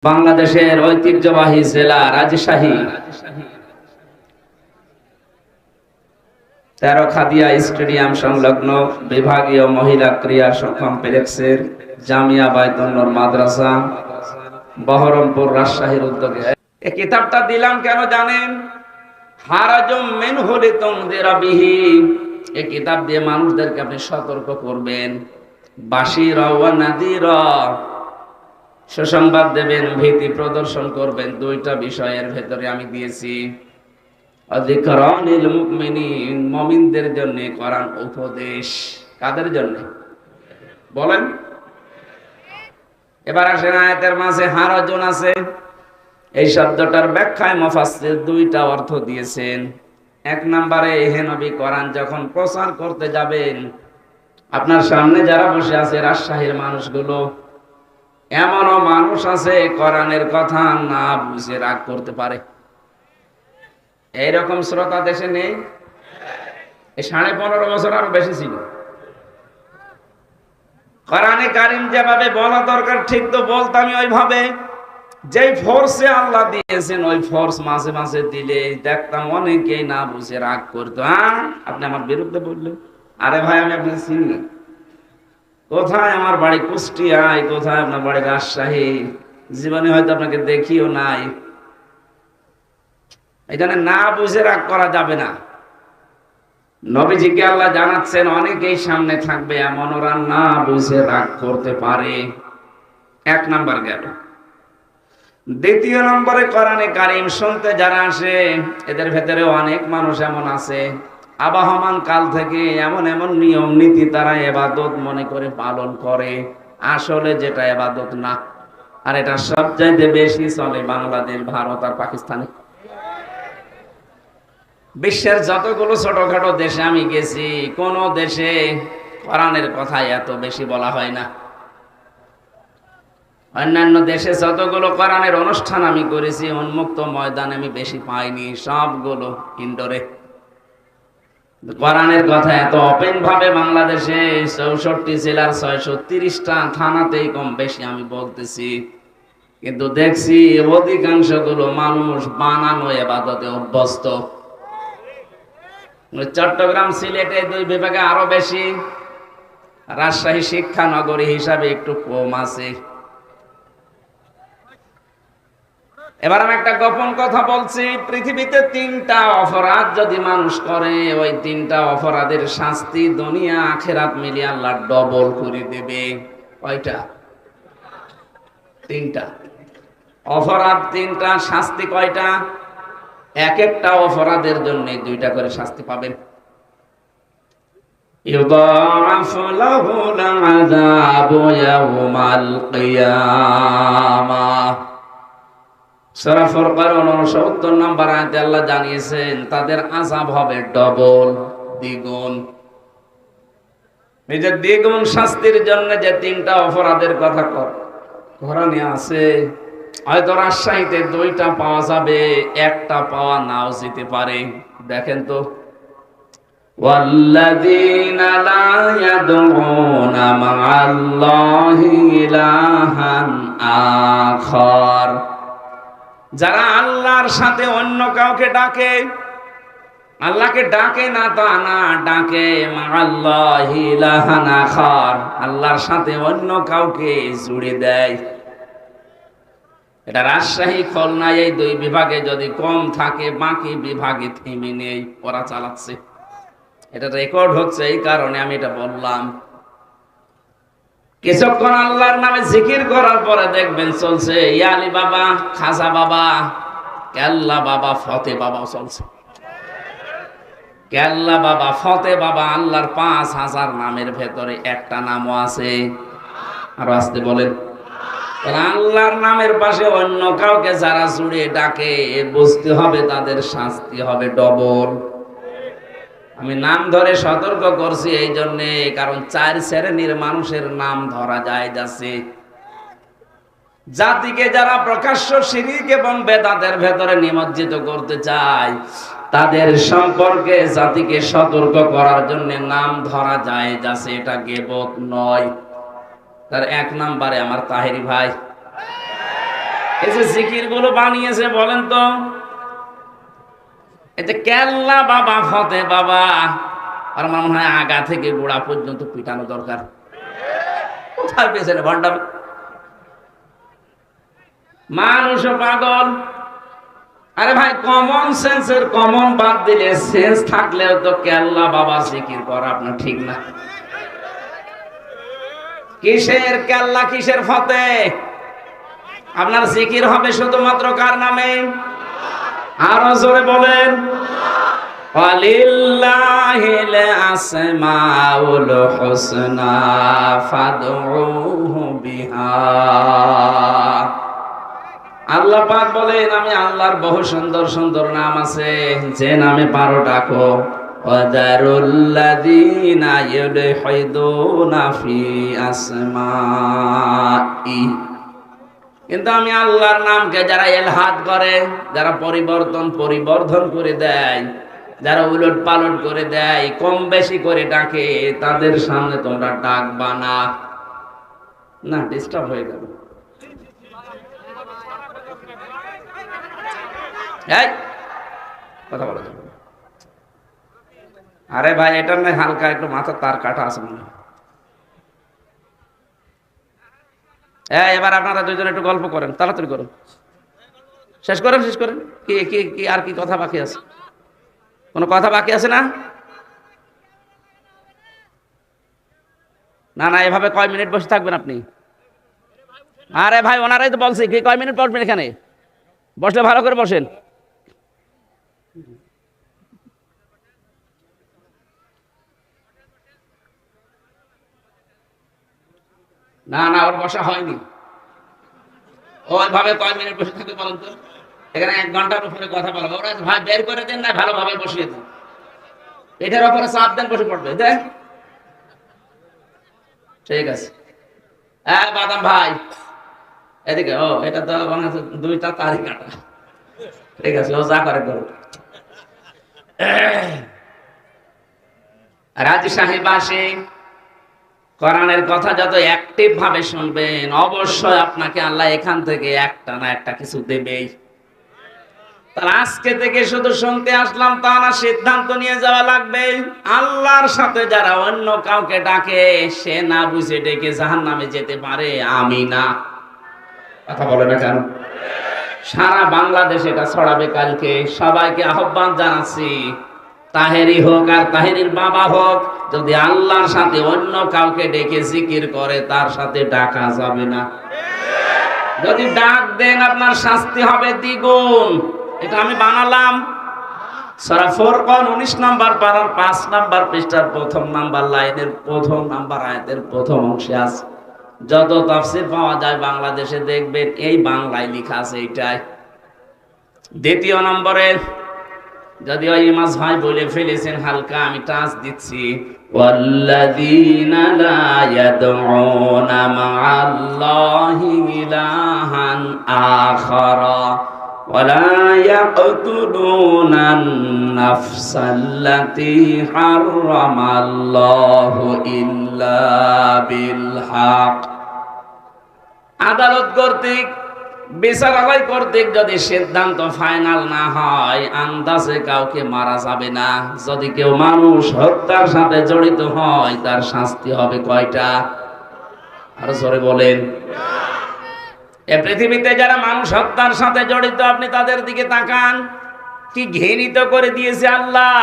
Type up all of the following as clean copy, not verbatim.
বাংলাদেশের ঐতিহ্যবাহী জেলা রাজশাহী তেরখাদিয়া স্টেডিয়াম সংলগ্ন বিভাগীয় মহিলা ক্রীড়া কমপ্লেক্সের জামিয়া বায়তুন নূর মাদ্রাসা বহরমপুর রাজশাহীর উদ্যোগে এই কিতাবটা দিলাম কেন জানেন? হারাজুম মিনহু লিতুনযিরা বিহি। এই কিতাব দিয়ে মানুষদেরকে আপনি সতর্ক করবেন, বাশীরা ওয়া নাযীরা, সুসংবাদ দেবেন, ভীতি প্রদর্শন করবেন। দুইটা বিষয়ের ভেতরে আমি দিয়েছি। যিকরানিল মুমিনিন, মুমিনদের জন্য কোরআন উপদেশ। কাদের জন্য বলেন? এবার আসেন, আয়াতের মাঝে হারাজুন আছে। এই শব্দটার ব্যাখ্যায় মুফাসসির দুইটা অর্থ দিয়েছেন। এক নম্বরে, হে নবী, কোরআন যখন প্রচার করতে যাবেন, আপনার সামনে যারা বসে আছে রাজশাহীর মানুষগুলো, এমনও মানুষ আছে কোরআনের কথা না বুঝে রাগ করতে পারে। এইরকম শ্রোতা দেশে নেই? এই 15.5 বছর আরো বেশি ছিল। কোরআনে কারীম যেভাবে বলা দরকার ঠিক তো বলতামই ওইভাবে। যেই ফোর্সে আল্লাহ দিয়েছেন ওই ফোর্স মাঝে মাঝে দিলে দেখতাম অনেকেই না বুঝে রাগ করতো। আপনি আমার বিরুদ্ধে বললেন? আরে ভাই, আমি আপনাকে চিনি না। কোথায় আমার বাড়ি কুষ্টিয়ায়, কোথায় আপনার বাড়ি রাজশাহী, জীবনে হয়তো আপনাকে দেখিও নাই। এই জন্য না বুঝে রাগ করা যাবে না। নবীজিকে আল্লাহ জানাচ্ছেন অনেকেই সামনে থাকবে এমন, ওরা না বুঝে রাগ করতে পারে। এক নাম্বার গেল। দ্বিতীয় নম্বরে, কোরআনে কারীম শুনতে যারা আসে এদের ভেতরে অনেক মানুষ এমন আছে, আবাহমান কাল থেকে এমন এমন নিয়ম নীতি তারা ইবাদত মনে করে পালন করে, আসলে যেটা ইবাদত না। আর এটা সবচাইতে বেশি চলে বাংলাদেশ, ভারত আর পাকিস্তানে। বিশ্বের যতগুলো ছোটখাটো দেশে আমি গেছি, কোন দেশে কোরআনের কথা এত বেশি বলা হয় না। অন্যান্য দেশে যতগুলো কোরআনের অনুষ্ঠান আমি করেছি, উন্মুক্ত ময়দানে আমি বেশি পাইনি, সবগুলো ইনডোরে। কোরআনের কথা এত ওপেন ভাবে বাংলাদেশে 64 জেলার 630টা থানাতেই কম বেশি আমি বলতেছি, কিন্তু দেখছি অধিকাংশ গুলো মানুষ বানানো ইবাদতে অভ্যস্ত। চট্টগ্রাম, সিলেটে দুই বিভাগে আরো বেশি, রাজশাহী শিক্ষা নগরী হিসাবে একটু কম আছে। এবার আমি একটা গোপন কথা বলছি। পৃথিবীতে 3টা অপরাধ যদি মানুষ করে, ওই 3টা অপরাধের শাস্তি দুনিয়া আখিরাত মিলিয়ে আল্লাহ ডবল করে দেবে। কয়টা? 3টা অপরাধ, 3টা শাস্তি। কয়টা? এক একটা অপরাধের জন্য 2টা করে শাস্তি পাবেন। ইউদাআফু লাহুল আযাবু ইয়াওমাল কিয়ামাহ। সূরা ফুরকান 69 নম্বর আয়াতে আল্লাহ জানিয়েছেন তাদের আযাব হবে ডবল, দ্বিগুণ। এই যে দ্বিগুণ শাস্তির জন্য যে 3টা অপরাধের কথা কোরআনে আছে, হয়তো রাজশাহীতে 2টা পাওয়া যাবে, একটা পাওয়া নাও যেতে পারে। দেখেন তো, ওয়াল্লাযীনা লা ইয়াদউনা মা'আল্লাহি ইলাহান আখার, যারা আল্লাহর সাথে অন্য কাউকে ডাকে, আল্লাহকে ডাকে না তা না, ডাকে মা'আল্লাহি ইলাহান আখার, আল্লাহর সাথে অন্য কাউকে জুড়ে দেয়। এটা রাজশাহী, খুলনা এই 2 বিভাগে যদি কম থাকে, বাকি বিভাগে থেমে নেই, ওরা চালাচ্ছে। এটা রেকর্ড হচ্ছে, এই কারণে আমি এটা বললাম। কিছুক্ষণ আল্লাহর নামে জিকির করার পরে দেখবেন চলছে ইয়ালি বাবা, খাজা বাবা, কেল্লা বাবা, ফতে বাবা চলছে। কেল্লা বাবা, ফতে বাবা, আল্লাহর 5000 নামের ভেতরে একটা নামও আছে। আরো আসতে বলেন। আল্লাহর নামের পাশে অন্য কাউকে যারা জুড়ে ডাকে, বুঝতে হবে তাদের শাস্তি হবে ডবল। আমি নাম ধরে সতর্ক করছি এই জন্যে, কারণ 4 শ্রেণীর মানুষের নাম ধরা যায় যাচ্ছে। জাতিকে যারা প্রকাশ্য শিরক এবং বেদাতের ভেতরে নিমজ্জিত করতে চায়, তাদের সম্পর্কে জাতিকে সতর্ক করার জন্য নাম ধরা যায় যাচ্ছে, এটা গীবত নয়। তার 1 নম্বরে আমার তাহেরি ভাই, এই যে জিকির গুলো বানিয়েছে বলেন তো, এই যে কেল্লা বাবা ফতে বাবা, আর আমার মনে হয় আগা থেকে গোড়া পর্যন্ত পিটানো দরকার। কোথায় পেয়েছেন ভণ্ডামি? মানুষ পাগল। আরে ভাই, কমন সেন্সের কমন বাদ দিলে সেন্স থাকলেও তো কেল্লা বাবা জিকির করা আপনার ঠিক না। কিসের কেল্লা, কিসের ফতে? আপনার জিকির হবে শুধুমাত্র কার নামে? আরো জোরে বলেন, ওয়ালিল্লাহিল আসমাউল হুসনা ফাদউহু বিহা। আল্লাহ পাক বলেন, আমি আল্লাহর বহু সুন্দর সুন্দর নাম আছে, যে নামে পারো ডাকো। ওয়াদারুল্লাযীনা ইউলহিদুনা ফি আসমাই। কিন্তু আমি আল্লাহর নামকে যারা এলহাদ করে, যারা পরিবর্ধন করে দেয়, যারা উলট পালট করে দেয়, কম বেশি করে ডাকে, তাদের সামনে তোমরা ডাকবা না। না, ডিস্টার্ব হয়ে গেল। কথা বলা যাবে? আরে ভাই, এটা নয়, হালকা একটু মাথা তার কাটা আছে মনে হয়। এবার আপনারা দুইজন একটু গল্প করেন, তাড়াতাড়ি করুন, শেষ করেন। কি কি কি আর কি কথা বাকি আছে? কোনো কথা বাকি আছে না? না, এভাবে কয় মিনিট বসে থাকবেন আপনি? আরে ভাই, ওনারাই তো বলছি কি কয় মিনিট বসবেন এখানে। বসলে ভালো করে বসেন। না, ওর বসা হয়নি। ওইভাবে কয় মিনিট বসে থাকতে বলেন তো? এখানে 1 ঘন্টার উপরে কথা বলবো। ওরা ভাই বের করে দেন, না ভালোভাবে বসিয়ে দিন, এটার উপরে চাপ দেন, বসে পড়বে। দেন, ঠিক আছে। বাদাম ভাই এদিকে। এটা তো মনে হচ্ছে 2টা তারিখ কাটা। ঠিক আছে, ও যা করে করো। রাজি সাহেব আসে, কোরআনের কথা যত অ্যাক্টিভ ভাবে শুনবেন, অবশ্যই আপনাকে আল্লাহ এখান থেকে একটা না একটা কিছু দেবেই। তাহলে আজকে থেকে শুধু শুনতে আসলাম তা না, সিদ্ধান্ত নিয়ে যাওয়া লাগবে। আল্লাহর সাথে যারা অন্য কাউকে ডাকে, সে না বুঝে ডেকে জাহান্নামে যেতে পারে, আমি না। কথা বলে না কেন? সারা বাংলাদেশে এটা ছড়াবে কালকে। সবাইকে আহ্বান জানাচ্ছি, তাহেরি হোক আর তাহেরির বাবা হোক, যদি আল্লাহর সাথে অন্য কাউকে ডেকে জিকির করে, তার সাথে ডাকা যাবে না। যদি ডাক দেন, আপনার শাস্তি হবে দ্বিগুণ। এটা আমি বানালাম। সূরা ফুরকান 19 নম্বর পারার 5 নম্বর পৃষ্ঠার 1 নম্বর লাইনের 1 নম্বর আয়াতের প্রথম অংশে আছে। যত তাফসীর পাওয়া যায় বাংলাদেশে দেখবেন এই বাংলায় লেখা আছে এইটাই। 2 নম্বরে যদিও ইমাজ ভাই বলে ফেলেছেন হালকা, আমি টাচ দিচ্ছি। ওয়াল্লাযীনা লা ইয়াদউনা মা'আল্লাহি ইলাহান আখারা ওয়া লা ইয়াকতুলুনান নাফসাল্লাতী হারামাল্লাহু ইল্লা বিল হক। আদালত কর্তৃক, বিচারালয় কর্তৃক যদি সিদ্ধান্ত ফাইনাল না হয়, আন্দাজে কাউকে মারা যাবে না। যদি কেউ মানুষ হত্যার সাথে জড়িত হয়, তার শাস্তি হবে কয়টা? আরো জোরে বলেন। এ পৃথিবীতে যারা মানুষ হত্যার সাথে জড়িত, আপনি তাদের দিকে তাকান, কি ঘৃণিত করে দিয়েছে আল্লাহ।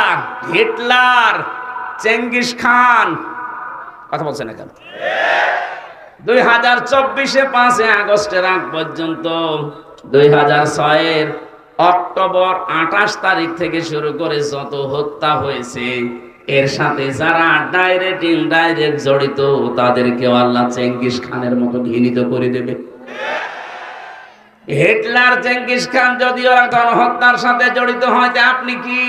হিটলার, চেঙ্গিস খান, কথা বলছেন না কেন? 2024-এ 5 আগস্টের আগ পর্যন্ত 2006-এর অক্টোবর 28 তারিখ থেকে শুরু করে যত হত্যা হয়েছে, এর সাথে যারা ডাইরেক্ট ইনডাইরেক্ট জড়িত, তাদেরকেও আল্লাহ চেঙ্গিস খানের মতো ঘৃণিত করে দেবে। হিটলার, চেঙ্গিস খান যদি ওরা গণহত্যার সাথে জড়িত হয়, আপনি কি?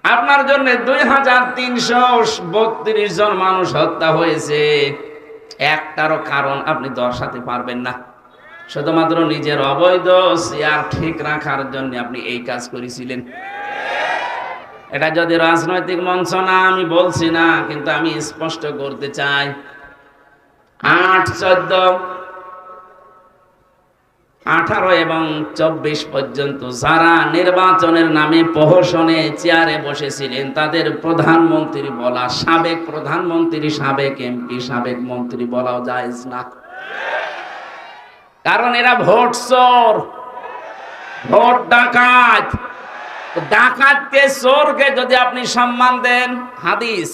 আপনার জন্য 2332 জন মানুষ হত্যা হয়েছে, একটারও কারণ আপনি দর্শাতে পারবেন না। শুধুমাত্র নিজের অবৈধ চেয়ার ঠিক রাখার জন্য আপনি এই কাজ করেছিলেন। এটা যদি রাজনৈতিক মঞ্চ না, আমি বলছি না, কিন্তু আমি স্পষ্ট করতে চাই। 18 এবং 24 পর্যন্ত যারা নির্বাচনের নামে প্রহসনে চেয়ারে বসেছিলেন তাদের প্রধানমন্ত্রী বলা, সাবেক প্রধানমন্ত্রী, সাবেক এমপি, সাবেক মন্ত্রী বলাও জায়েজ না। কারণ এরা ভোট চোর, ভোট ডাকাত। ডাকাতকে, চোরকে যদি আপনি সম্মান দেন, হাদিস,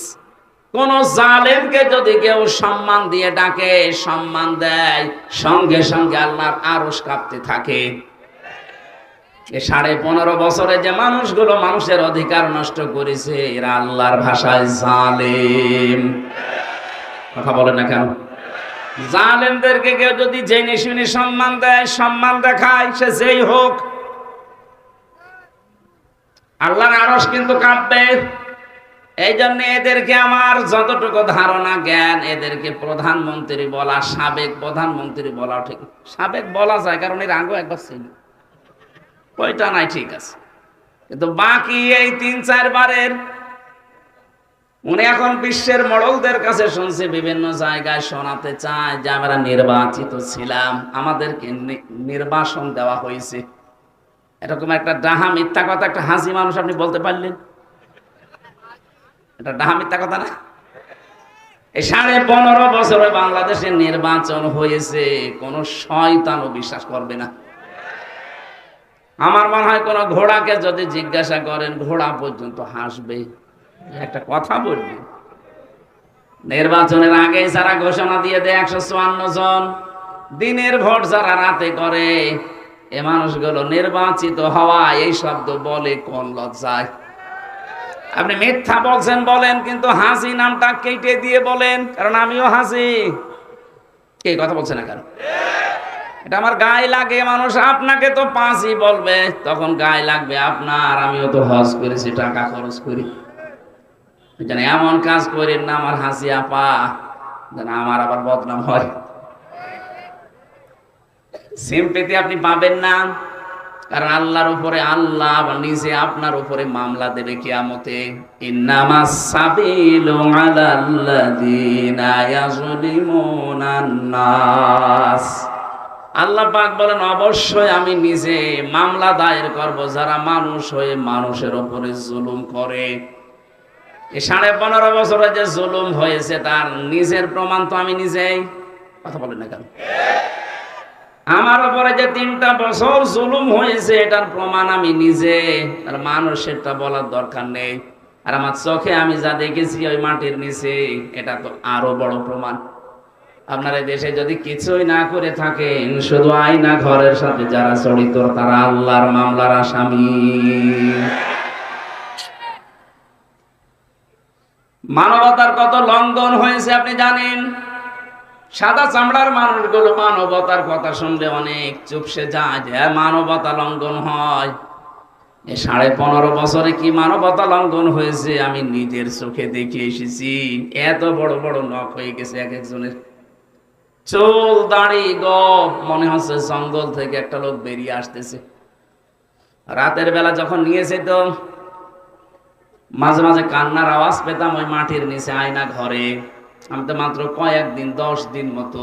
কোন জালেমকে যদি কেউ সম্মান দিয়ে ডাকে, সম্মান দেয়, সঙ্গে সঙ্গে আল্লাহর আরশ কাঁপতে থাকে। 15.5 বছরে যে মানুষগুলো মানুষের অধিকার নষ্ট করেছে, এরা আল্লাহর ভাষায় জালেম। কথা বলে না কেন? জালেমদেরকে কেউ যদি জেনে শুনে সম্মান দেয়, সম্মান দেখায়, সে যেই হোক, আল্লাহর আরশ কিন্তু কাঁপবে। এই জন্য এদেরকে আমার যতটুকু ধারণা জ্ঞান, এদেরকে প্রধানমন্ত্রী বলা, সাবেক প্রধানমন্ত্রী বলা ঠিক, সাবেক বলা যায় কারণ এর আগে একবার ছিল, ওইটা নাই, ঠিক আছে। কিন্তু বাকি এই 3-4 বারের, উনি এখন বিশ্বের মডলদের কাছে শুনছি, বিভিন্ন জায়গায় শোনাতে চায় যে আমরা নির্বাচিত ছিলাম, আমাদেরকে নির্বাসন দেওয়া হয়েছে। এরকম একটা ডাহা মিথ্যা কথা একটা হাসি মানুষ আপনি বলতে পারলেন? এটা ডাহা মিথ্যা কথা না? এই 15.5 বছরে বাংলাদেশে নির্বাচন হয়েছে, কোন শয়তানও বিশ্বাস করবে না। আমার মনে হয় কোন ঘোড়াকে যদি জিজ্ঞাসা করেন, ঘোড়া পর্যন্ত হাসবে। একটা কথা বলবে, নির্বাচনের আগে যারা ঘোষণা দিয়ে দেয় 154 জন, দিনের ভোট যারা রাতে করে, এ মানুষগুলো নির্বাচিত হওয়া এই শব্দ বলে কোন লজ্জায়? আপনি মিথ্যা বলছেন বলেন, কিন্তু হাসি নামটা কেটে দিয়ে বলেন, কারণ আমিও হাসি। কে কথা বলছে না কেন? এটা আমার গায়ে লাগে। মানুষ আপনাকে তো 5ই বলবে, তখন গায়ে লাগবে আপনার। আমিও তো হজ করেছি, টাকা খরচ করি, যেন এমন কাজ করেন না আমার হাসি আপা, যেন আমার আবার বদনাম হয়। সিম্পেথি আপনি পাবেন না, কারণ আল্লাহর উপরে, আল্লাহ নিজে আপনার উপরে মামলা দেবে কিয়ামতে। ইন্নামাস সাবিলু আলাল্লাযিনা ইয়াযলিমুনান নাস। আল্লাহ পাক বলেন, অবশ্যই আমি নিজে মামলা দায়ের করব যারা মানুষ হয়ে মানুষের উপরে জুলুম করে। এই 15.5 বছরে যে জুলুম হয়েছে তার নিজের প্রমাণ তো আমি নিজেই। কথা বলেন না কেন? আমার উপরে যে 3টা বছর জুলুম হয়েছে এটার প্রমাণ আমি নিজে, আর মানুষেরটা বলার দরকার নেই। আর আমার চোখে আমি যা দেখেছি ওই মাটির নিচে, এটা তো আরো বড় প্রমাণ। আপনার এই দেশে যদি কিছুই না করে থাকেন, শুধু আয়না ঘরের সাথে যারা জড়িত তারা আল্লাহর মামলার আসামি। মানবতার কত লঙ্ঘন হয়েছে আপনি জানেন? সাদা চামড়ার মানুষগুলো মানবতার কথা শুনলে অনেক চুপসে যায়, যে মানবতা লঙ্ঘন হয়। এই 15.5 বছরে কি মানবতা লঙ্ঘন হয়েছে আমি নিজের চোখে দেখে এসেছি। এত বড় বড় নখ হয়ে গেছে এক একজনের, চুল দাড়ি গোঁফ, মনে হচ্ছে জঙ্গল থেকে একটা লোক বেরিয়ে আসতেছে। রাতের বেলা যখন নিয়েছে তো মাঝে মাঝে কান্নার আওয়াজ পেতাম ওই মাটির নিচে আয়না ঘরে। আমি তো মাত্র কয়েকদিন, 10 দিন মতো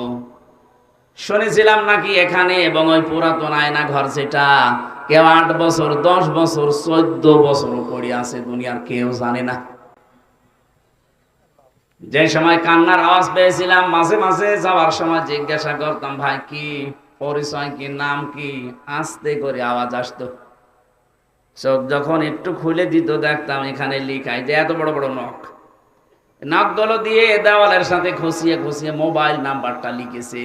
শুনেছিলাম নাকি এখানে, এবং ওই পুরাতন আয়না ঘর যেটা কেউ 8 বছর, 10 বছর, 14 বছর পড়ে আছে, দুনিয়ার কেউ জানে না। যে সময় কান্নার আওয়াজ পেয়েছিলাম, মাঝে মাঝে যাওয়ার সময় জিজ্ঞাসা করতাম, ভাই কি পরিচয়, কি নাম কি? আস্তে করে আওয়াজ আসতো। চোখ যখন একটু খুলে দিত দেখতাম এখানে লিখাই যে এত বড় বড় নখ। নখগুলো দিয়ে দেওয়ালের সাথে খুশিয়ে খুশিয়ে মোবাইল নাম্বারটা লিখেছে,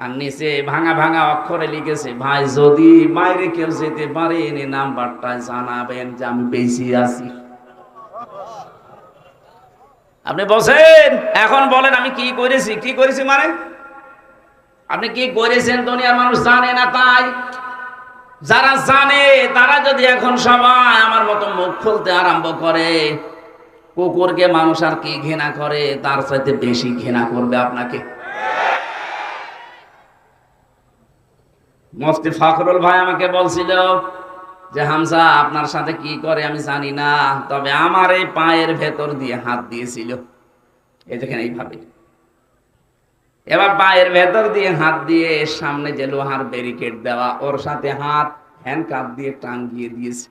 আর নিচে ভাঙা ভাঙা অক্ষরে লিখেছে, ভাই যদি বাইরে কেউ যেতে পারে এনে নাম্বারটা জানাবেন যে আমি বেশি আছি। আপনি বসেন, এখন বলেন আমি কি করেছি? কি করেছি মানে আপনি কি করেছেন দুনিয়ার মানুষ জানে না। তাই যারা জানে তারা যদি এখন সবাই আমার মতো মুখ খুলতে আরম্ভ করে, কুকুরকে মানুষ আর কি ঘৃণা করে, তার চাইতে বেশি ঘৃণা করবে আপনাকে। মুফতি ফখরুল ভাই আমাকে বলছিল যে হামজা আপনার সাথে কি করে আমি জানি না, তবে আমার এই পায়ের ভেতর দিয়ে হাত দিয়েছিল, এই দেখেন এইভাবে। এবার পায়ের ভেতর দিয়ে হাত দিয়ে সামনে যে লোহার ব্যারিকেড দেওয়া, ওর সাথে হাত হ্যান্ডকাপ দিয়ে টাঙ্গিয়ে দিয়েছে।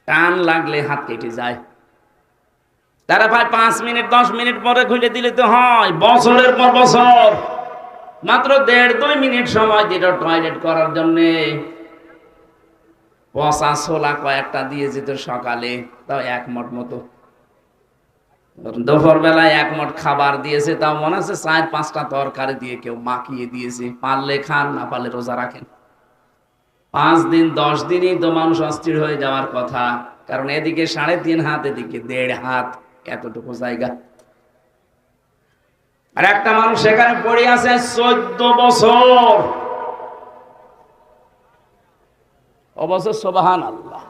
টান লাগলে হাত কেটে যায়। তারা ভাই 5 মিনিট 10 মিনিট পরে খুলে দিলে তো হয়, বছরের পর বছর। মাত্র 1.5-2 মিনিট সময় দিল টয়লেট করার জন্য। পচা ছোলা কয়েকটা দিয়ে যেত সকালে, তাও 1 মুঠ মতো। দুপুর বেলায় 1 মুঠ খাবার দিয়েছে, তাও মনে হচ্ছে 4-5টা তরকারি দিয়ে কেউ মাখিয়ে দিয়েছে। পারলে খান, না পারলে রোজা রাখেন। 5 দিন 10 দিনই তো মানুষ অস্থির হয়ে যাওয়ার কথা, কারণ এদিকে 3.5 হাত, এদিকে 1.5 হাত, এতটুকু জায়গা। আর একটা মানুষ সেখানে পড়ে আছে 14 বছর। অবশ্য সুবহানাল্লাহ,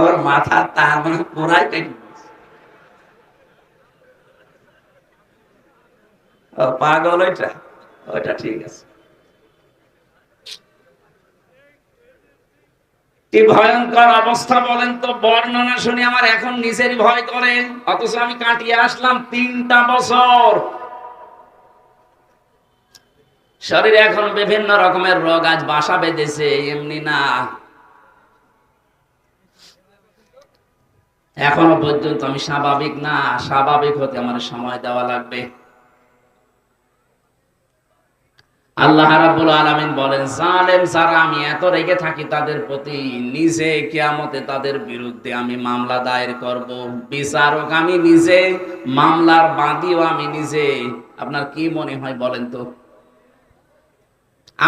ওর মাথা তার মানে পুরাই কেটে পাগল। ওইটা ঠিক আছে। কি ভয়ঙ্কর অবস্থা বলেন তো! বর্ণনা শুনে আমার এখন নিজেরই ভয় করে, অথচ আমি কাটিয়ে আসলাম 3টা বছর। শরীরে এখন বিভিন্ন রকমের রোগ আজ বাসা বেঁধেছে, এমনি না। এখনো পর্যন্ত আমি স্বাভাবিক না। স্বাভাবিক হতে আমার সময় দেওয়া লাগবে। আল্লাহ রাব্বুল আলামিন বলেন, জালেম যারা আমি এত রেগে থাকি তাদের প্রতি, নিজে কিয়ামতে তাদের বিরুদ্ধে আমি মামলা দায়ের করব। বিচারক আমি নিজে, মামলার বাদীও আমি নিজে। আপনার কি মনে হয় বলেন তো?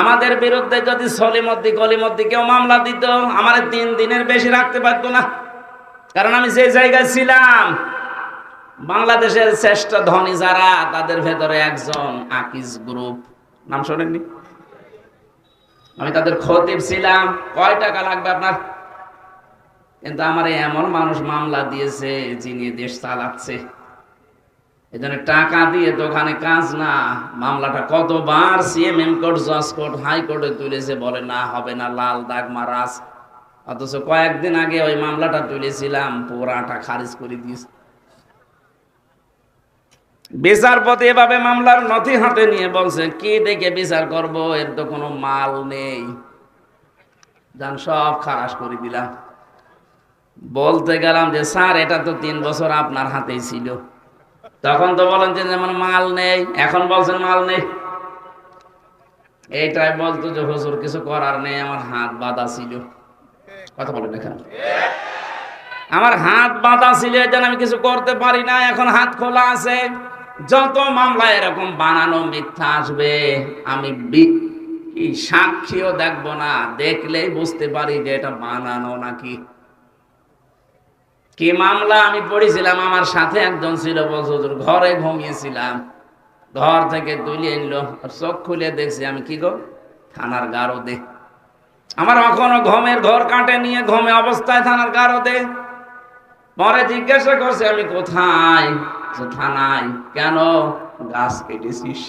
আমাদের বিরুদ্ধে যদি সলিমদ্দি গলিমদ্দি কেউ মামলা দিত, আমার 3 দিনের বেশি রাখতে পারতো না। কারণ আমি যে জায়গায় ছিলাম, বাংলাদেশের শ্রেষ্ঠ ধনী যারা, তাদের ভেতরে একজন আকিজ গ্রুপ, নাম শোনেননি? আমি তাদের খতিব ছিলাম। কয় টাকা লাগবে আপনার? কিন্তু আমার এমন মানুষ মামলা দিয়েছে যিনি দেশ চালাচ্ছে। এজন্য টাকা দিয়ে তো ওখানে কাজ না। মামলাটা কতবার সিএমএম কোর্ট, জজ কোর্ট, হাইকোর্টে তুলেছে, বলে না হবে না, লাল দাগ মারাস। অথচ কয়েকদিন আগে ওই মামলাটা তুলেছিলাম, পুরাটা খারিজ করে দিয়েছে। বিচারপতি এভাবে মামলার নথি হাতে নিয়ে বলছে, কি দেখে বিচার করব, এর তো কোনো মাল নেই, যান সব খালাস করে দিলাম। বলতে গেলাম যে স্যার, এটা তো 3 বছর আপনার হাতেই ছিল। তখন তো বলেন যে যেমন মাল নেই, এখন বলছেন মাল নেই। এইটাই বলতো যে হুজুর কিছু করার নেই, আমার হাত বাঁধা ছিল। কথা বলেন এখানে, আমার হাত বাঁধা ছিল, যেন আমি কিছু করতে পারি না। এখন হাত খোলা আছে। যত মামলা এরকম বানানো মিথ্যা আসবে, আমি সাক্ষীও দেখবো না, দেখলেই বুঝতে পারি যে এটা বানানো নাকি। কি মামলা আমি পড়েছিলাম, আমার সাথে একজন ছিল, বলছে হুজুর ঘরে ঘুমিয়েছিলাম, ঘর থেকে তুলে এনলো, চোখ খুলে দেখছি আমি কি গো, থানার গারদে। আমার এখনো ঘুমের ঘর কাটে নিয়ে, ঘুমে অবস্থায় থানার গারদে। পরে জিজ্ঞাসা করছে আমি কোথায়, থানায়। কেন? গাছ কেটেছিস।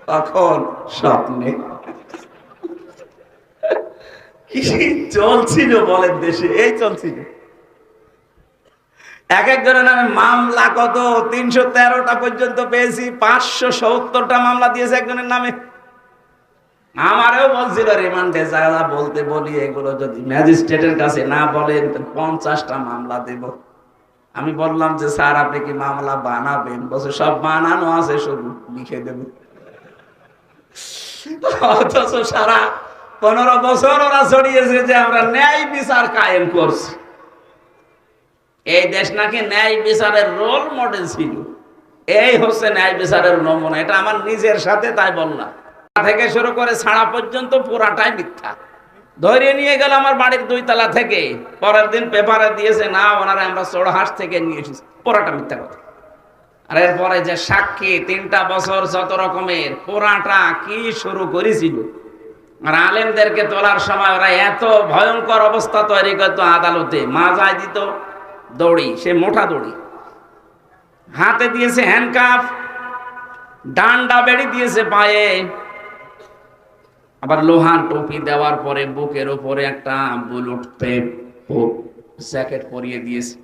তখন স্বপ্নে। কি চলছিল বলেন দেশে, এই চলছিল। এক একজনের নামে মামলা কত 313টা পর্যন্ত পেয়েছি, 570টা মামলা দিয়েছে একজনের নামে। আমারও বলছিল রিমান্ডে যারা বলতে বলি, এগুলো যদি ম্যাজিস্ট্রেটের কাছে না বলেন 50টা মামলা দেব। আমি বললাম যে স্যার আপনি কি মামলা বানাবেন? বলছে সব বানানো আছে, শুধু লিখে দেব। অথচ সারা 15 বছর ওরা ছড়িয়েছে যে আমরা ন্যায় বিচার কায়েম করছি। এই দেশ নাকি ন্যায় বিচারের রোল মডেল ছিল। এই হচ্ছে ন্যায় বিচারের নমুনা। এটা আমার নিজের সাথে, তাই বললাম। থেকে শুরু করে ছাড়া পর্যন্ত পুরাটাই মিথ্যা। ধরে নিয়ে গেল আমার বাড়ির 2 তলা থেকে, পরের দিন পেপারে দিয়েছে না ওনারা আমরা চোরহাট থেকে নিয়ে এসেছি, পুরাটা মিথ্যা কথা। আর এরপরে যে সাক্ষী 3টা বছর যত রকমের, পুরাটা কি শুরু করেছিল। আর আলেমদেরকে তোলার সময় ওরা এত ভয়ঙ্কর অবস্থা তৈরি করত, আদালতে মাজায় দিত দড়ি, সে মোটা দড়ি, হাতে দিয়েছে হ্যান্ডকাফ, ডান্ডা বেড়ি দিয়েছে পায়ে, আবার লোহার টুপি দেওয়ার পরে বুকের উপরে একটা বুলেট জ্যাকেট পরিয়ে দিয়েছে।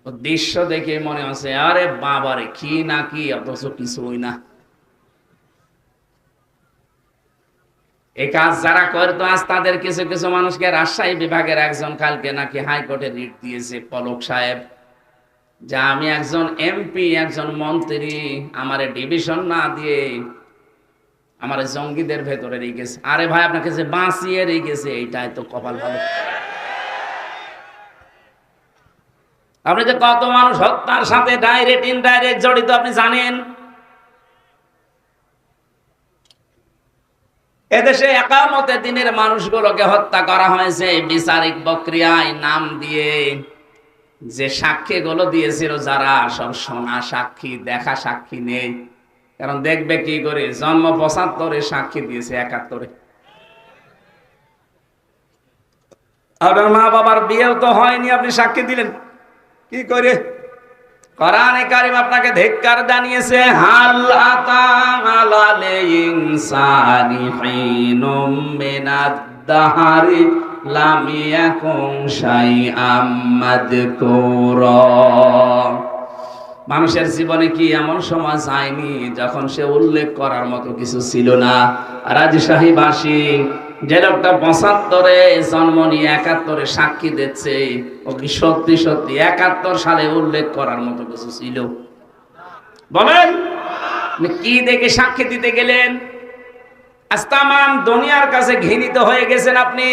ও দৃশ্য দেখে মনে হচ্ছে আরে বাবারে কি না কি, অথচ কিছুই না। এই কাজ যারা করতো আজ তাদের কিছু কিছু মানুষকে রাজশাহী বিভাগের একজন কালকে নাকি হাইকোর্টে রিট দিয়েছে, পলক সাহেব, যে আমি একজন এমপি একজন মন্ত্রী, আমারে ডিভিশন না দিয়ে আমার জঙ্গিদের ভেতরে রেখেছে। আরে ভাই আপনাকে যে বাঁচিয়ে রেখেছে এইটাই তো কপাল ভালো। আপনি যে কত মানুষ হত্যার সাথে ডাইরেক্ট ইনডাইরেক্ট জড়িত আপনি জানেন? এদেশে একামতে দিনের মানুষগুলোকে হত্যা করা হয়েছে বিচারিক প্রক্রিয়ায় নাম দিয়ে। যে সাক্ষীগুলো দিয়েছিল যারা, সব শোনা সাক্ষী, দেখা সাক্ষী নেই। কারণ দেখবে কি করে, জন্ম ৭৫-এ সাক্ষী দিয়েছে ৭১-এ। আপনার মা বাবার বিয়েও তো হয়নি, আপনি সাক্ষী দিলেন কি করে? কোরআনে কারীম আপনাকে ধিক্কার জানিয়েছে, হাল আতা আলাল ইনসানি হিনুম মিনাদ দাহারি লাম ইয়াকুন শাইআম মাযকুরা। মানুষের জীবনে কি এমন সময় যায়নি যখন সে উল্লেখ করার মতো কিছু ছিল না? রাজশাহীবাসী যে লোকটা ৭৫-এ জন্ম নিয়ে ৭১-এ সাক্ষী দিচ্ছে, ও কি সত্যি সত্যি ৭১ সালে উল্লেখ করার মতো কিছু ছিল? বলেন কি দেখে সাক্ষী দিতে গেলেন? আজ তামাম দুনিয়ার কাছে ঘৃণিত হয়ে গেছেন আপনি।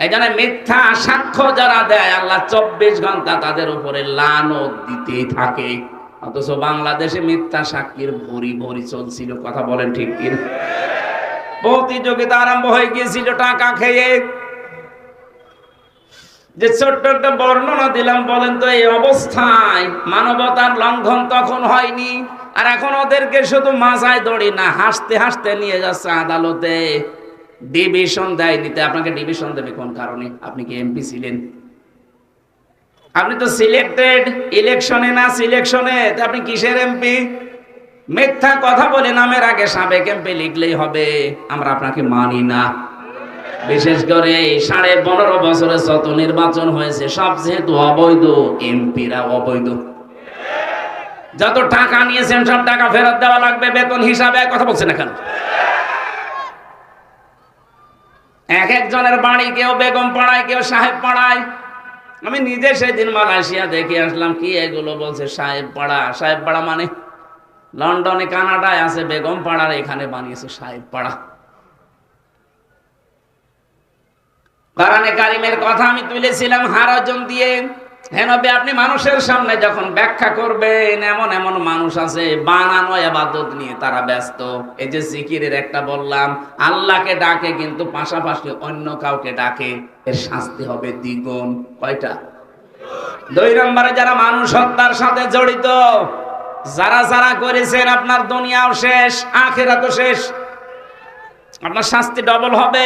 এই জন্য মিথ্যা সাক্ষ্য যারা দেয়, আল্লাহ ২৪ ঘন্টা তাদের উপরে লানত দিতেই থাকে। অথচ বাংলাদেশে মিথ্যা সাক্ষীর ভরি ভরি চলছিল। কথা বলেন ঠিক কি? প্রতিযোগিতা আরম্ভ হয়ে গিয়েছিল টাকা খেয়ে। যে ছোট্ট একটা বর্ণনা দিলাম, বলেন তো এই অবস্থায় মানবতার লঙ্ঘন তখন হয়নি? আর এখন ওদেরকে শুধু মাজায় দড়ি না, হাসতে হাসতে নিয়ে যাচ্ছে আদালতে। ডিভিশন দেয় নিতে। আপনাকে ডিভিশন দেবে কোন কারণে? আপনি কি এমপি ছিলেন? আপনি তো সিলেক্টেড ইলেকশনে না সিলেকশনে, আপনি কিসের এমপি? মিথ্যা কথা বলে নামের আগে সাবেক এমপি লিখলেই হবে। আমরা আপনাকে মানি না। বিশেষ করে ১৫.৫ বছরে যত নির্বাচন হয়েছে সব যেহেতু অবৈধ, এমপিরা অবৈধ। যত টাকা নিয়েছেন সব টাকা ফেরত দেওয়া লাগবে বেতন হিসাবে। কথা বলছেন না কেন? এক একজনের বাড়ি, কেউ বেগম পাড়ায়, কেউ সাহেব পাড়ায়। আমি নিজে সেদিন মালয়েশিয়া দেখে আসলাম। কি এগুলো বলছে সাহেব পাড়া? সাহেব পাড়া মানে লন্ডনে কানাডায় আছে বেগম পাড়ার, এখানে বানিয়েছে সাহেব পাড়া। কোরআনে কারীমের কথা আমি তুলেছিলাম হারজন দিয়ে। হ্যাঁ নবী, আপনি মানুষের সামনে যখন ব্যাখ্যা করবেন, এমন এমন মানুষ আছে বানানো ইবাদত নিয়ে তারা ব্যস্ত। এই যে জিকিরের একটা বললাম, আল্লাহকে ডাকে কিন্তু পাশাপাশি অন্য কাউকে ডাকে, এর শাস্তি হবে দ্বিগুণ। কয়টা? ২ নম্বরে যারা মানুষ হত্যার সাথে জড়িত, যারা যারা করেছেন, আপনার দুনিয়াও শেষ, আখিরাতও শেষ। আপনার শাস্তি ডবল হবে।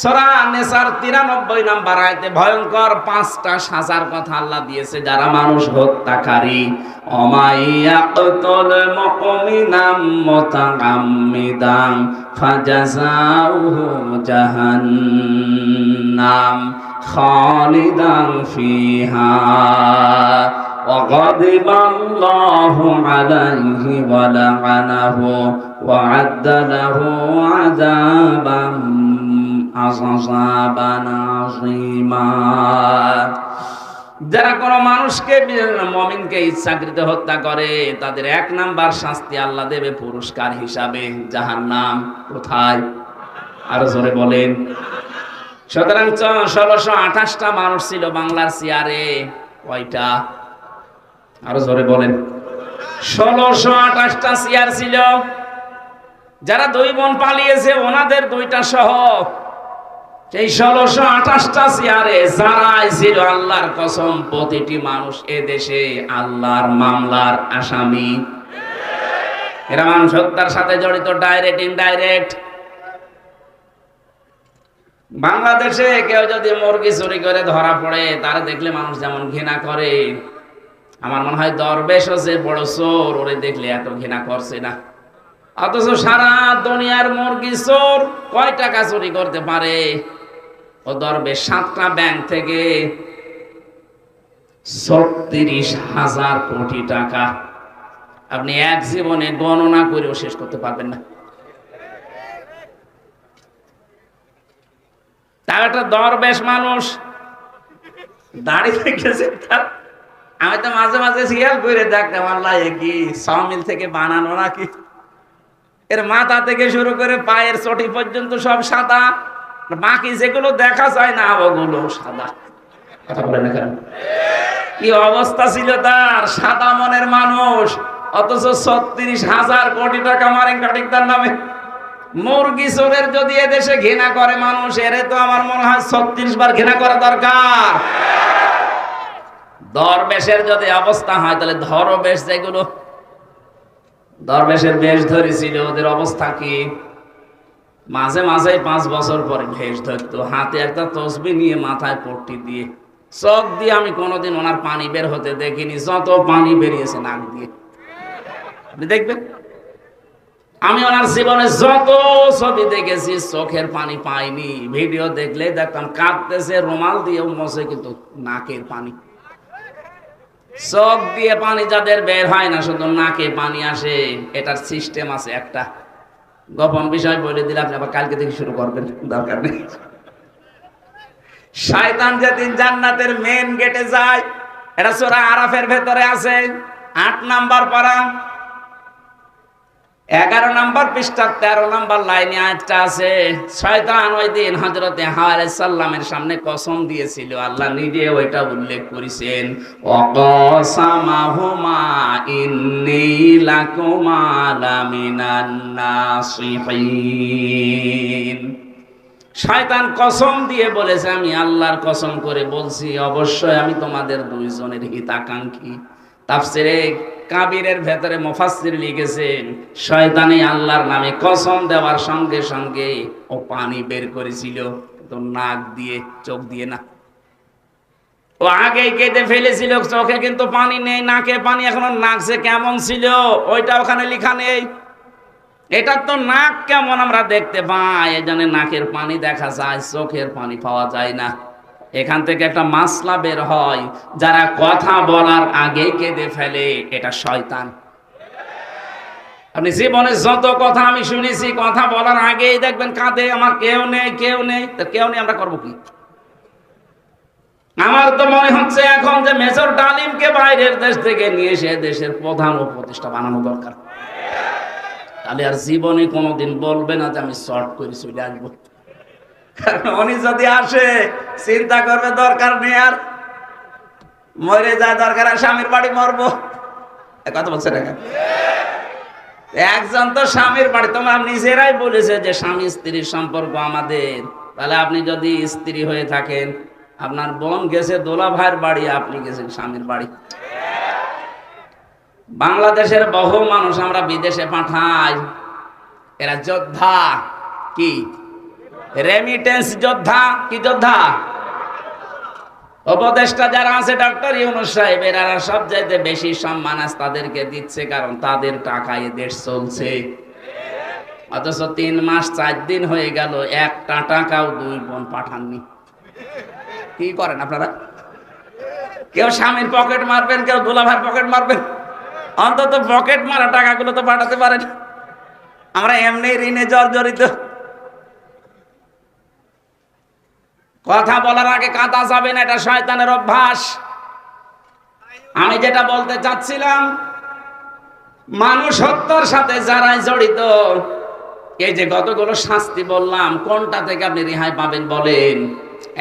সূরা নিসার ৯৩ নম্বর আয়াতে ভয়ঙ্কর ৫টা সাজার কথা আল্লাহ দিয়েছে যারা মানুষ হত্যাকারী। অমাইয়াকতুল মুমিনাম মুতাআম্মিদান ফাজাযাউহু জাহান্নাম খালিদান ফিহা وغضب الله عليه ولعنه وعد له عذابا عظيما। যারা কোনো মানুষকে, মুমিনকে ইচ্ছাকৃত হত্যা করে, তাদের ১ নাম্বার শাস্তি আল্লাহ দেবে পুরস্কার হিসাবে জাহান্নাম। কোথায়? আরো জোরে বলেন। সুতরাং ১৬২৮টা মানুষ ছিল বাংলার চেয়ারে। কয়টা? আরো জোরে বলেন। ১৬২৮টা চেয়ার ছিল। যারা ২ বোন পালিয়েছে ওনাদের ২টা সহ, সেই ১৬২৮টা চেয়ারে যারাই ছিল, আল্লাহর কসম প্রতিটি মানুষ এদেশে আল্লাহর মামলার আসামি। এরা মানুষ হত্যার সাথে জড়িত, ডাইরেক্ট ইনডাইরেক্ট। বাংলাদেশে কেউ যদি মুরগি চুরি করে ধরা পড়ে, তারা দেখলে মানুষ যেমন ঘৃণা করে, আমার মনে হয় দরবেশও যে বড় চোর, ওরে দেখলে এত ঘৃণা করছে না। অথচ সারা দুনিয়ার মুরগি চোর কয় টাকা চুরি করতে পারে? ও দরবেশ 7টা ব্যাংক থেকে 36,000 কোটি টাকা। আপনি এক জীবনে গণনা করেও শেষ করতে পারবেন না। তার একটা দরবেশ মানুষ দাঁড়িয়ে গেছে তার। আমি তো মাঝে মাঝে খেয়াল করে দেখতাম, আল্লাহ এ কি সমিল থেকে বানানো নাকি? এর মাথা থেকে শুরু করে পায়ের চটি পর্যন্ত সব সাদা, বাকি যেগুলো দেখা যায় না ওগুলো সাদা। কথা বলে না কেন? কি অবস্থা ছিল তার! সাদা মনের মানুষ, অথচ 36,000 কোটি টাকা মারেন কাটিকতার নামে। মুরগি চোরের যদি এদেশে ঘৃণা করে মানুষ, এরে তো আমার মনে হয় 36 বার ঘৃণা করা দরকার। দরবেশের যদি অবস্থা হয়, তাহলে ধরবেশ যেগুলো দরবেশের বেশ ধরেছিল, ওদের অবস্থা কি? মাঝে মাঝে 5 বছর পরে ভেষ ধরতো, হাতে একটা তসবি নিয়ে মাথায় পট্টি দিয়ে, চোখ দিয়ে আমি কোনোদিন ওনার পানি বের হতে দেখিনি, যত পানি বেরিয়েছে নাক দিয়ে। আপনি দেখবেন, আমি ওনার জীবনে যত ছবি দেখেছি চোখের পানি পাইনি। ভিডিও দেখলে দেখতাম কাঁদতেছে, রুমাল দিয়েও মোছে, কিন্তু নাকের পানি। চোখ দিয়ে পানি যাদের বের হয় না, শুধু নাকে পানি আসে, এটার সিস্টেম আছে একটা। গোপন বিষয় বলে দিলে আপনি আবার কালকে থেকে শুরু করবেন, দরকার নেই। শয়তান যেদিন জান্নাতের মেন গেটে যায়, এটা সূরা আরাফের ভেতরে আছে, 8 নাম্বার পারা, 11 নাম্বার পৃষ্ঠা 13 নাম্বার লাইনে আয়াতটা আছে। শয়তান ওই দিন হযরতে হাওয়া আলাইহিস সালামের সামনে কসম দিয়েছিল, আল্লাহ নিজে ওইটা উল্লেখ করেছেন, ওয়াকাসামাহুমা ইন্নী লাকুমা লামিনান নাসিহিন। শয়তান কসম দিয়ে বলেছে, আমি আল্লাহর কসম করে বলছি, অবশ্যই আমি তোমাদের দুইজনের হিতাকাঙ্ক্ষী। তাফসিরে কাবিরের ভেতরে মুফাসসির লিখেছেন, শয়তানি আল্লাহর নামে কসম দেওয়ার সঙ্গে সঙ্গে ও পানি বের করেছিল, কিন্তু নাক দিয়ে, চোখ দিয়ে না। ও আগেই কেটে ফেলেছিল চোখে, কিন্তু পানি নেই, নাকে পানি এখনো। নাক যে কেমন ছিল ওইটা ওখানে লেখা নেই। এটা তো নাক কেমন আমরা দেখতে পাই, এজন্য নাকের পানি দেখা যায়, চোখের পানি পাওয়া যায় না। এখান থেকে একটা মাসলা বের হয়, যারা কথা বলার আগে কেঁদে ফেলে, এটা শয়তান। আপনি জীবনে যত কথা আমি শুনেছি, কথা বলার আগেই দেখবেন কাঁদে, আমার কেউ নেই, কেউ নেই। তো কেউ নেই, আমরা করবো কি? আমার তো মনে হচ্ছে এখন যে মেজর ডালিমকে বাইরের দেশ থেকে নিয়ে এসে দেশের প্রধান উপদেষ্টা বানানো দরকার। তাহলে আর জীবনে কোনোদিন বলবে না যে আমি শর্ট করে চলে আসবো। কারণ উনি যদি আসে, চিন্তা করবে দরকার নেই, আর মরে যায়, দরকার আর স্বামীর বাড়ি মরবো। কথা বলছে না? একজন তো স্বামীর বাড়ি, তোমরা নিজেরাই বলেছে যে স্বামী স্ত্রীর সম্পর্ক আমাদের। তাহলে আপনি যদি স্ত্রী হয়ে থাকেন, আপনার বোন গেছে দোলা ভাইয়ের বাড়ি, আপনি গেছেন স্বামীর বাড়ি। বাংলাদেশের বহু মানুষ আমরা বিদেশে পাঠাই, এরা যোদ্ধা। কি রেমিটেন্স যোদ্ধা? কি যোদ্ধা? উপদেষ্টা যারা আছে, ডক্টর ইউনূস সাহেব, এরা সবচাইতে বেশি সম্মান আজ তাদেরকে দিচ্ছে, কারণ তাদের টাকায় দেশ চলছে। অথচ 3 মাস 4 দিন হয়ে গেল, একটা টাকাও 2 বোন পাঠাননি। কি করেন আপনারা? কেউ স্বামীর পকেট মারবেন, কেউ দুলাভাইয়ের পকেট মারবেন, অন্তত পকেট মারা টাকাগুলো তো পাঠাতে পারেন। আমরা এমনি ঋণে জর্জরিত। কথা বলার আগে কাঁদা যাবে না, এটা শয়তানের অভ্যাস। আমি যেটা বলতে চাচ্ছিলাম, মানুষ হত্যার সাথে যারাই জড়িত, এই যে কতগুলো শাস্তি বললাম, কোনটা থেকে আপনি রেহাই পাবেন বলেন?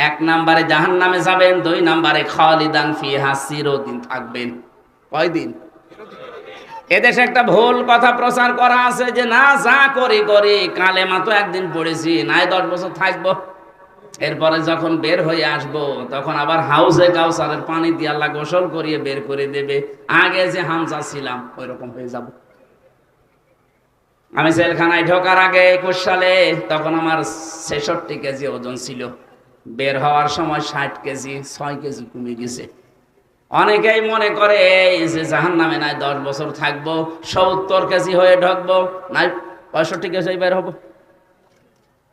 1 নম্বরে জাহান্নামে যাবেন, 2 নম্বরে খালিদান ফিহা, চিরদিন থাকবেন। কয়দিন? এদেশে একটা ভুল কথা প্রচার করা আছে যে না, যা করি করি, কালেমা তো একদিন পড়েছি, নাই 10 বছর থাকবো, এরপরে যখন বের হয়ে আসবো তখন আবার হাউজে কাউসারের পানি দিয়ে আল্লাহ গোসল করিয়ে বের করে দেবে, আগে যে হামজা ছিলাম ওই রকম হয়ে যাব। আমি জেলখানায় ঢোকার আগে 21 সালে, তখন আমার 66 কেজি ওজন ছিল, বের হওয়ার সময় 60 কেজি, 6 কেজি কমে গেছে। অনেকেই মনে করে এই যে জাহান্নামে নাই 10 বছর থাকবো, 70 কেজি হয়ে ঢুকবো, নাই 65 কেজি বের হবো।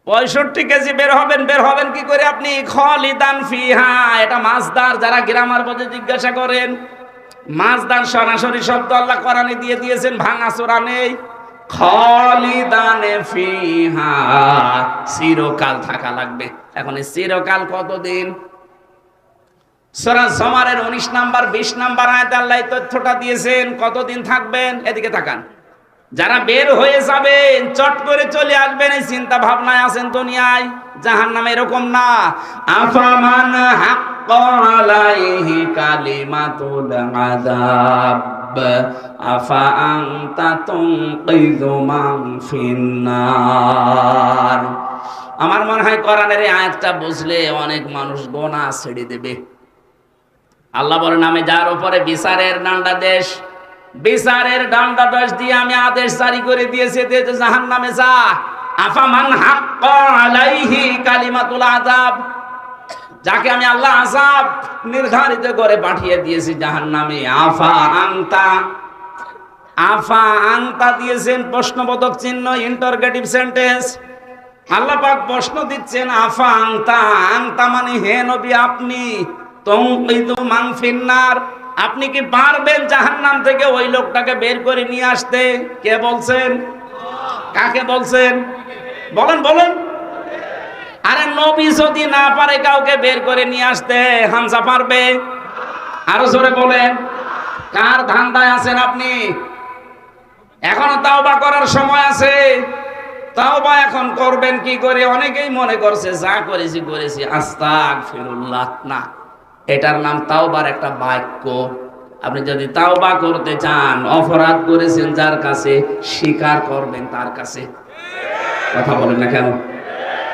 65 কেজি বের হবেন কি করে আপনি? খালিদান ফিহা, এটা মাসদার, যারা গ্রামার বোঝে জিজ্ঞাসা করেন। মাসদার সরাসরি শব্দ আল্লাহ কোরআনে দিয়ে দিয়েছেন, ভাঙাচোরা নেই। খালিদানে ফিহা, চিরকাল থাকা লাগবে। এখন এই চিরকাল কতদিন? সূরা জুমারের 19 নাম্বার 20 নাম্বার আয়াতে আল্লাহ এই তথ্যটা দিয়েছেন, কতদিন থাকবেন। এদিকে তাকান। যারা বের হয়ে যাবেন, চট করে চলে আসবেন, এই চিন্তা ভাবনায় আছেন দুনিয়ায়। জাহান্নামে এরকম না। আফামান হাক্কা আলাইহি কালিমাতুল আযাব আফা আনতা তুনকিযু মান ফিন্নার। আমার মনে হয় কোরআনের এই আয়াতটা বুঝলে অনেক মানুষ গোনাহ ছেড়ে দেবে। আল্লাহ বলেন, আমি যার উপরে বিচারের দণ্ডাদেশ দিয়ে আমি আদেশ জারি করে দিয়েছি যে জাহান্নামে যা। আফামান হাক্কা আলাইহি কালিমাতুল আযাব, যাকে আমি আল্লাহ আযাব নির্ধারিত করে পাঠিয়ে দিয়েছি জাহান্নামে। আফা আনতা দিয়েছেন প্রশ্নবোধক চিহ্ন, ইন্টারগেটিভ সেন্টেন্স। আল্লাহ পাক প্রশ্ন দিচ্ছেন, আফা আনতা মানে হে নবী আপনি, তুনকিযু মান ফিন্নার, আপনি কি পারবেন জাহান্নাম থেকে ওই লোকটাকে বের করে নিয়ে আসতে? কে বলছেন? কাকে বলছেন? বলেন। আরে নবী যদি না পারে কাউকে বের করে নিয়ে আসতে, হামজা পারবে? আরো জোরে বলেন। কার ধান্দায় আছেন আপনি? এখনো তাওবা করার সময় আছে। তাওবা এখন করবেন কি করে? অনেকেই মনে করছে যা করেছি আস্তাগফিরুল্লাহ। না, এটার নাম তাওবার একটা বাক্য। আপনি যদি তাওবা করতে চান, অপরাধ করেছেন যার কাছে, স্বীকার করবেন তার কাছে। কথা বলেন না কেন?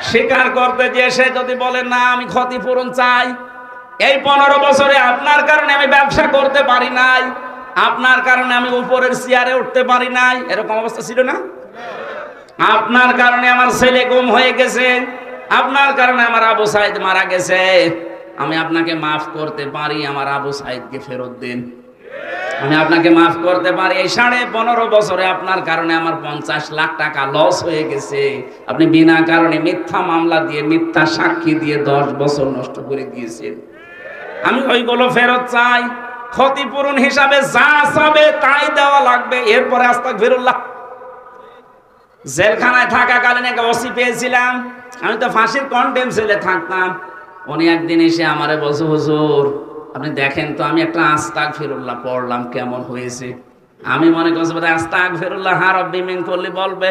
স্বীকার করতে যে সে যদি বলে না আমি ক্ষতিপূরণ চাই, এই 15 বছরে আপনার কারণে আমি ব্যবসা করতে পারি নাই, আপনার কারণে আমি উপরের চেয়ারে উঠতে পারি নাই, এরকম অবস্থা ছিল না? আপনার কারণে আমার ছেলে গুম হয়ে গেছে, আপনার কারণে আমার আবু সাইদ মারা গেছে, আমি আপনাকে মাফ করতে পারি, আমার আবু সাইদকে ফেরত দিন। আমি আপনাকে মাফ করতে পারি, এই 15.5 বছরে আপনার কারণে আমার 50 লাখ টাকা লস হয়ে গেছে, আপনি বিনা কারণে মিথ্যা মামলা দিয়ে, মিথ্যা সাক্ষী দিয়ে 10 বছর নষ্ট করে দিয়েছেন। আমি ওইগুলো ফেরত চাই। ক্ষতিপূরণ হিসাবে যা চাবে তাই দেওয়া লাগবে। এরপরে আস্তাগফিরুল্লাহ। জেলখানায় থাকাকালীন একটা ওসি পেয়েছিলাম, আমি তো ফাঁসির কন্ডেম সেলে থাকতাম। উনি একদিন এসে আমারে বলছে, হুজুর আপনি দেখেন তো আমি একটা আস্তাগফিরুল্লাহ পড়লাম, কেমন হয়েছে? আমি মনে করছি বোধহয় আস্তাগফিরুল্লাহ হা রব্বি মিন কুল্লি বলবে।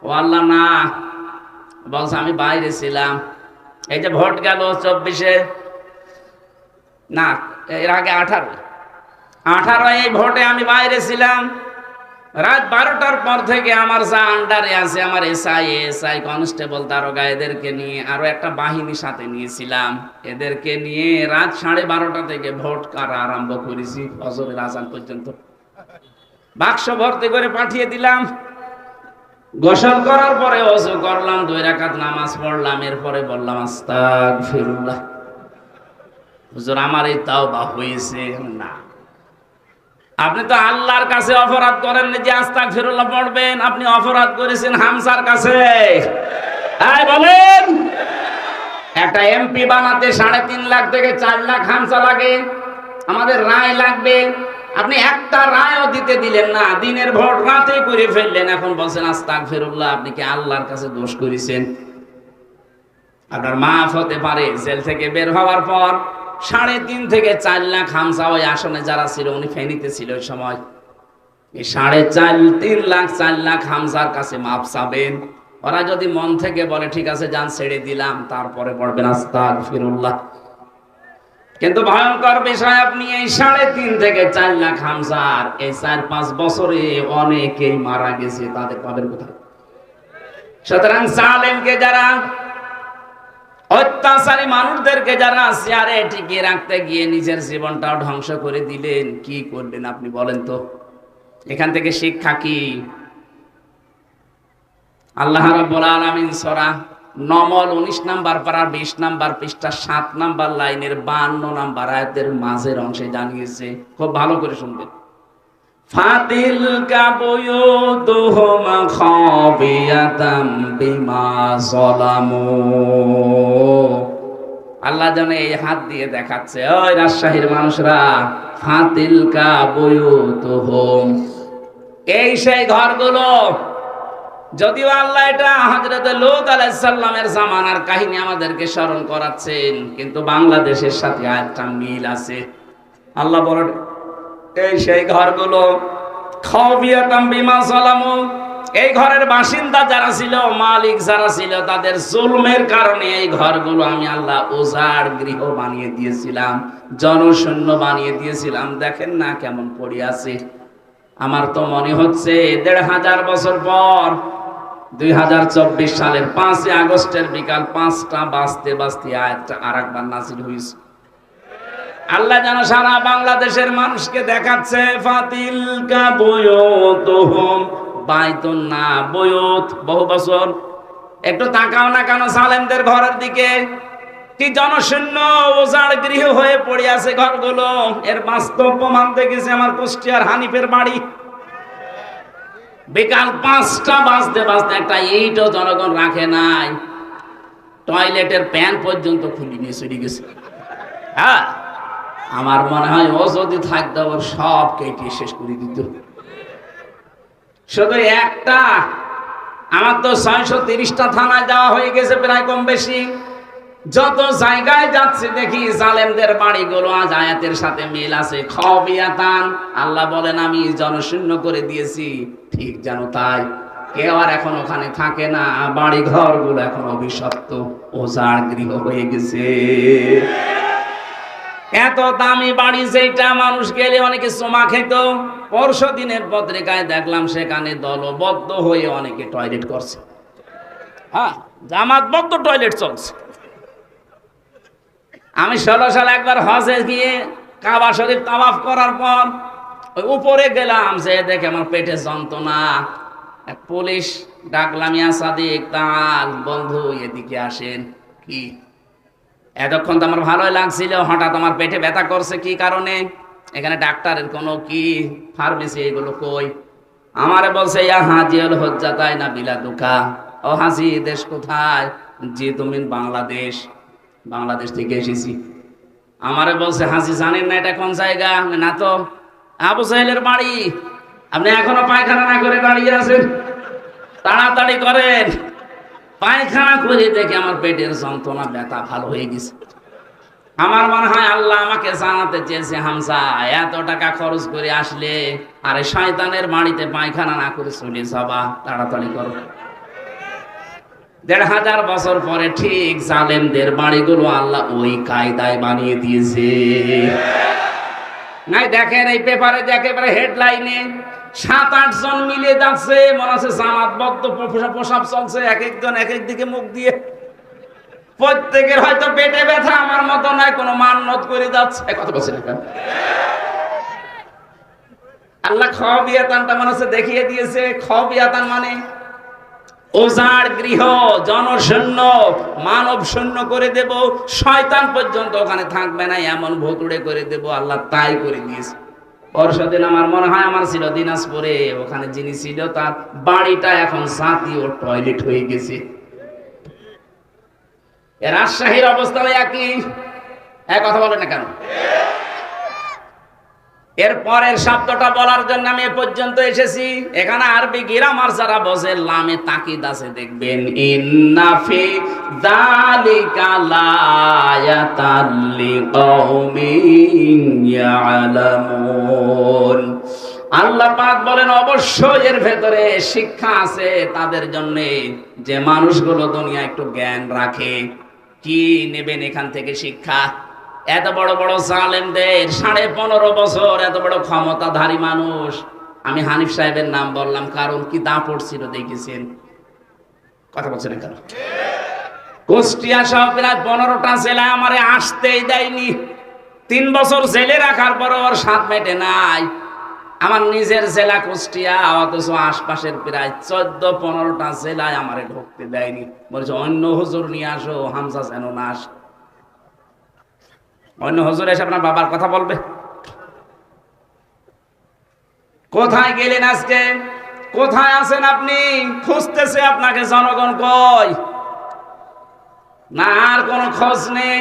ও আল্লাহ না, বলছে আমি বাইরে ছিলাম। এই যে ভোট গেল 24-এ, না এর আগে 18 এই ভোটে আমি বাইরে ছিলাম। রাত 12টার পর থেকে আমার যা আন্ডারে আছে, আমার এসআই কনস্টেবল দারোগা, এদেরকে নিয়ে আরো একটা বাহিনী সাথে নিয়েছিলাম। এদেরকে নিয়ে রাত 12:30 থেকে ভোট কারা আরম্ভ করেছি ফজরের আযান পর্যন্ত। বাক্স ভর্তি করে পাঠিয়ে দিলাম। গোসল করার পরে ওযু করলাম, 2 রাকাত নামাজ পড়লাম, এরপরে বললাম আস্তাগফিরুল্লাহ। হুজুর আমার এই তাওবা হয়েছে না। আপনি তো আল্লাহর কাছে অপরাধ করেন যে আস্তাগফিরুল্লাহ পড়বেন, আপনি অপরাধ করেছেন হামজার কাছে। এই বলেন, একটা এমপি বানাতে 3.5 লাখ থেকে 4 লাখ হামজা লাগে, আমাদের রায় লাগবে। আপনি একটা রায়ও দিতে দিলেন না, দিনের ভোট রাতে করে ফেললেন, এখন বলছেন আস্তাগফিরুল্লাহ। আপনি কি আল্লাহর কাছে দোষ করেছেন? আপনার মাফ হতে পারে। জেল থেকে বের হওয়ার পর 3.5 থেকে 4 লাখ হামজা ওই আসনে যারা ছিল, উনি ফেনীতে ছিল ওই সময়, এই 3.5 লাখ 4 লাখ হামজার কাছে মাফ চাবেন। ওরা যদি মন থেকে বলে ঠিক আছে যান ছেড়ে দিলাম, তারপরে পড়বেন আস্তাগফিরুল্লাহ। কিন্তু ভয়ঙ্কর বিষয়, আপনি এই 3.5 থেকে 4 লাখ হামজার এই 4-5 বছরে অনেকেই মারা গেছে, তাদের পাবেন কোথায়? সুতরাং জালেমকে যারা, অত্যাচারী মানুষদেরকে যারা চেয়ারে টিকিয়ে রাখতে গিয়ে নিজের জীবনটাও ধ্বংস করে দিলেন, কি করবেন আপনি বলেন তো? এখান থেকে শিক্ষা কি? আল্লাহ রাব্বুল আলামিন সূরা নমল 19 নাম্বার পারা 20 নাম্বার পৃষ্ঠা 7 নাম্বার লাইনের 52 নাম্বার আয়াতের মাঝের অংশে জানিয়েছে, খুব ভালো করে শুনবেন। ফাতিলকা বুয়ুতুহুম খাবিয়াতাম বিমা যালামু। আল্লাহ জানে এই হাত দিয়ে দেখাচ্ছে, ওই রাজশাহীর মানুষরা, ফাতিলকা বুয়ুতুহুম, এই সেই ঘরগুলো। যদিও আল্লাহ এটা হযরত লূত আলাইহিস সালামের জামানার কাহিনী আমাদেরকে স্মরণ করাচ্ছেন, কিন্তু বাংলাদেশের সাথে একটা মিল আছে। আল্লাহ বলেন এই সেই ঘরগুলো, খাবিয়াতাম বিমা যালামু, এই ঘরের বাসিন্দা যারা ছিল, মালিক যারা ছিল, তাদের জুলমের কারণে এই ঘরগুলো আমি আল্লাহ উজাড় গৃহ বানিয়ে দিয়েছিলাম, জনশূন্য বানিয়ে দিয়েছিলাম। দেখেন না কেমন পড়ে আছে। আমার তো মনে হচ্ছে ১৫০০ বছর পর ২০২৪ সালের ৫ই আগস্টের বিকাল ৫টা বাজতে বাজতে আয়াতটা আরেকবার নাযিল হয়েছে। আল্লাহ যেন সারা বাংলাদেশের মানুষকে দেখাচ্ছে, ফাতিলকা বুয়ুতুহুম, বাইতুন না বুয়ুত, বহু বছর। একটু তাকাও না কেন জালেমদের ঘরের দিকে, কি জনশূন্য উজাড় গৃহ হয়ে পড়ে আছে ঘরগুলো। এর বাস্তব প্রমাণ দেখেছে আমার কুষ্টিয়ার হানিফের বাড়ি। বিকাল ৫টা বাজতে বাজতে একটা ইটও জনগণ রাখে নাই, টয়লেটের প্যান পর্যন্ত খুলে নিয়ে চলে গেছে। হ্যাঁ, আমার মনে হয় ও যদি থাকতো ওর সব কেটে শেষ করে দিত। শুধু একটা, আমার তো ৬৩০টা থানায় যাওয়া হয়ে গেছে প্রায় কম বেশি। যত জায়গায় যাচ্ছে দেখি জালেমদের বাড়িগুলো আজ আয়াতের সাথে মিল আছে। খাবিয়াতান, আল্লাহ বলেন আমি জনশূন্য করে দিয়েছি, ঠিক যেন তাই। কেউ আর এখন ওখানে থাকে না, বাড়ি ঘরগুলো এখন অভিশপ্ত, উজাড় গৃহ হয়ে গেছে। এত দামি বাড়ি যেটা মানুষ গেলে অনেকে চুমা খেত, পরশু দিনের পত্রিকায় দেখলাম সেখানে দলবদ্ধ হয়ে অনেকে টয়লেট করছে। হ্যাঁ, জামাতবদ্ধ টয়লেট চলছে। আমি ১৬ সালে একবার হজে গিয়ে কাবা শরীফ তাওয়াফ করার পর ওই উপরে গেলাম, যে দেখে আমার পেটে যন্ত্রণা। এক পুলিশ ডাকলাম, ইয়া সাদিক তাল, বন্ধু এদিকে আসেন। কি এতক্ষণ তো আমার ভালোই লাগছিল, হঠাৎ আমার পেটে ব্যথা করছে, কি কারণে? এখানে ডাক্তারের কোনো কি ফার্মেসি এগুলো কই? আমারে বলছে ইয়া হাজিউল হুজ্জাতাই না বিলাদুকা, ও হাজি দেশ কোথায়? জি তুমি বাংলাদেশ। বাংলাদেশ থেকে এসেছি। আমারে বলছে হাজি জানেন না এটা কোন জায়গা? না তো। আবু সাহেলের বাড়ি। আপনি এখনো পায়খানা না করে দাঁড়িয়ে আছেন, তাড়াতাড়ি করেন। পায়খানা করে দেখে আমার পেটের যন্ত্রণা ব্যথা ভালো হয়ে গেছে। আমার মনে হয় আল্লাহ আমাকে জানাতে চেয়েছে, হামজা এত টাকা খরচ করে আসলে আরে শয়তানের বাড়িতে পায়খানা না করে চলে যাবা, তাড়াতাড়ি করো। ১৫০০ বছর পরে ঠিক জালেমদের বাড়িগুলো আল্লাহ ওই কায়দায় বানিয়ে দিয়েছে। নাই দেখেন এই পেপারে একেবারে হেডলাইনে ৭-৮ জন মিলে যাচ্ছে, মনে হচ্ছে জামাতবদ্ধ পোশাক চলছে, এক একজন এক এক দিকে মুখ দিয়ে। প্রত্যেকের হয়তো পেটে ব্যথা, আমার মতো নয়, কোনো মান্নত করে যাচ্ছে। কথা বলছেন কেন? আল্লাহ খাবিয়াতানটা মনে হচ্ছে দেখিয়ে দিয়েছে। খাবিয়াতান মানে উজাড় গৃহ, জনশূন্য, মানব শূন্য করে দেব, শয়তান পর্যন্ত ওখানে থাকবে না, এমন ভুতুড়ে করে দেব। আল্লাহ তাই করে দিয়েছে। পরশুদিন আমার মনে হয় আমার ছিল দিনাজপুরে, ওখানে যিনি ছিল তার বাড়িটা এখন জাতীয় টয়লেট হয়ে গেছে। রাজশাহীর অবস্থাও একই। এক কথা বলে না কেন? এর পরের শব্দটা বলার জন্য আমি এ পর্যন্ত এসেছি। এখানে আরবি গ্রামার যারা বোঝে লামে তাকিদ আছে, দেখবেন ইন্না ফি যালিকা লায়াতাল লিকাউমিন ইয়ালামুন। আল্লাহ পাক বলেন অবশ্যই এর ভেতরে শিক্ষা আছে তাদের জন্য, যে মানুষগুলো দুনিয়া একটু জ্ঞান রাখে। কি নেবেন এখান থেকে শিক্ষা? এত বড় বড় জালেমদের 15.5 বছর এত বড় ক্ষমতাধারী মানুষ। আমি হানিফ সাহেবের নাম বললাম কারণ কি দাপট ছিল দেখেছেন। কথা বলছেন কেন? কুষ্টিয়া সহ প্রায় 15টা জেলা আমারে আসতেই দেয়নি। 3 বছর জেলে রাখার পর ওর স্বাদ মেটে নাই। আমার নিজের জেলা কুষ্টিয়া, অথচ আশপাশের প্রায় 14-15টা জেলায় আমারে ঢুকতে দেয়নি। বলছে অন্য হুজুর নিয়ে আসো, হামজা যেন না আসে। অন্য হুজুর এসে আপনার বাবার কথা বলবে। কোথায় গেলেন আজকে? কোথায় আছেন আপনি? খুঁজতেছে আপনাকে জনগণ, কই না আর কোনো খোঁজ নেই।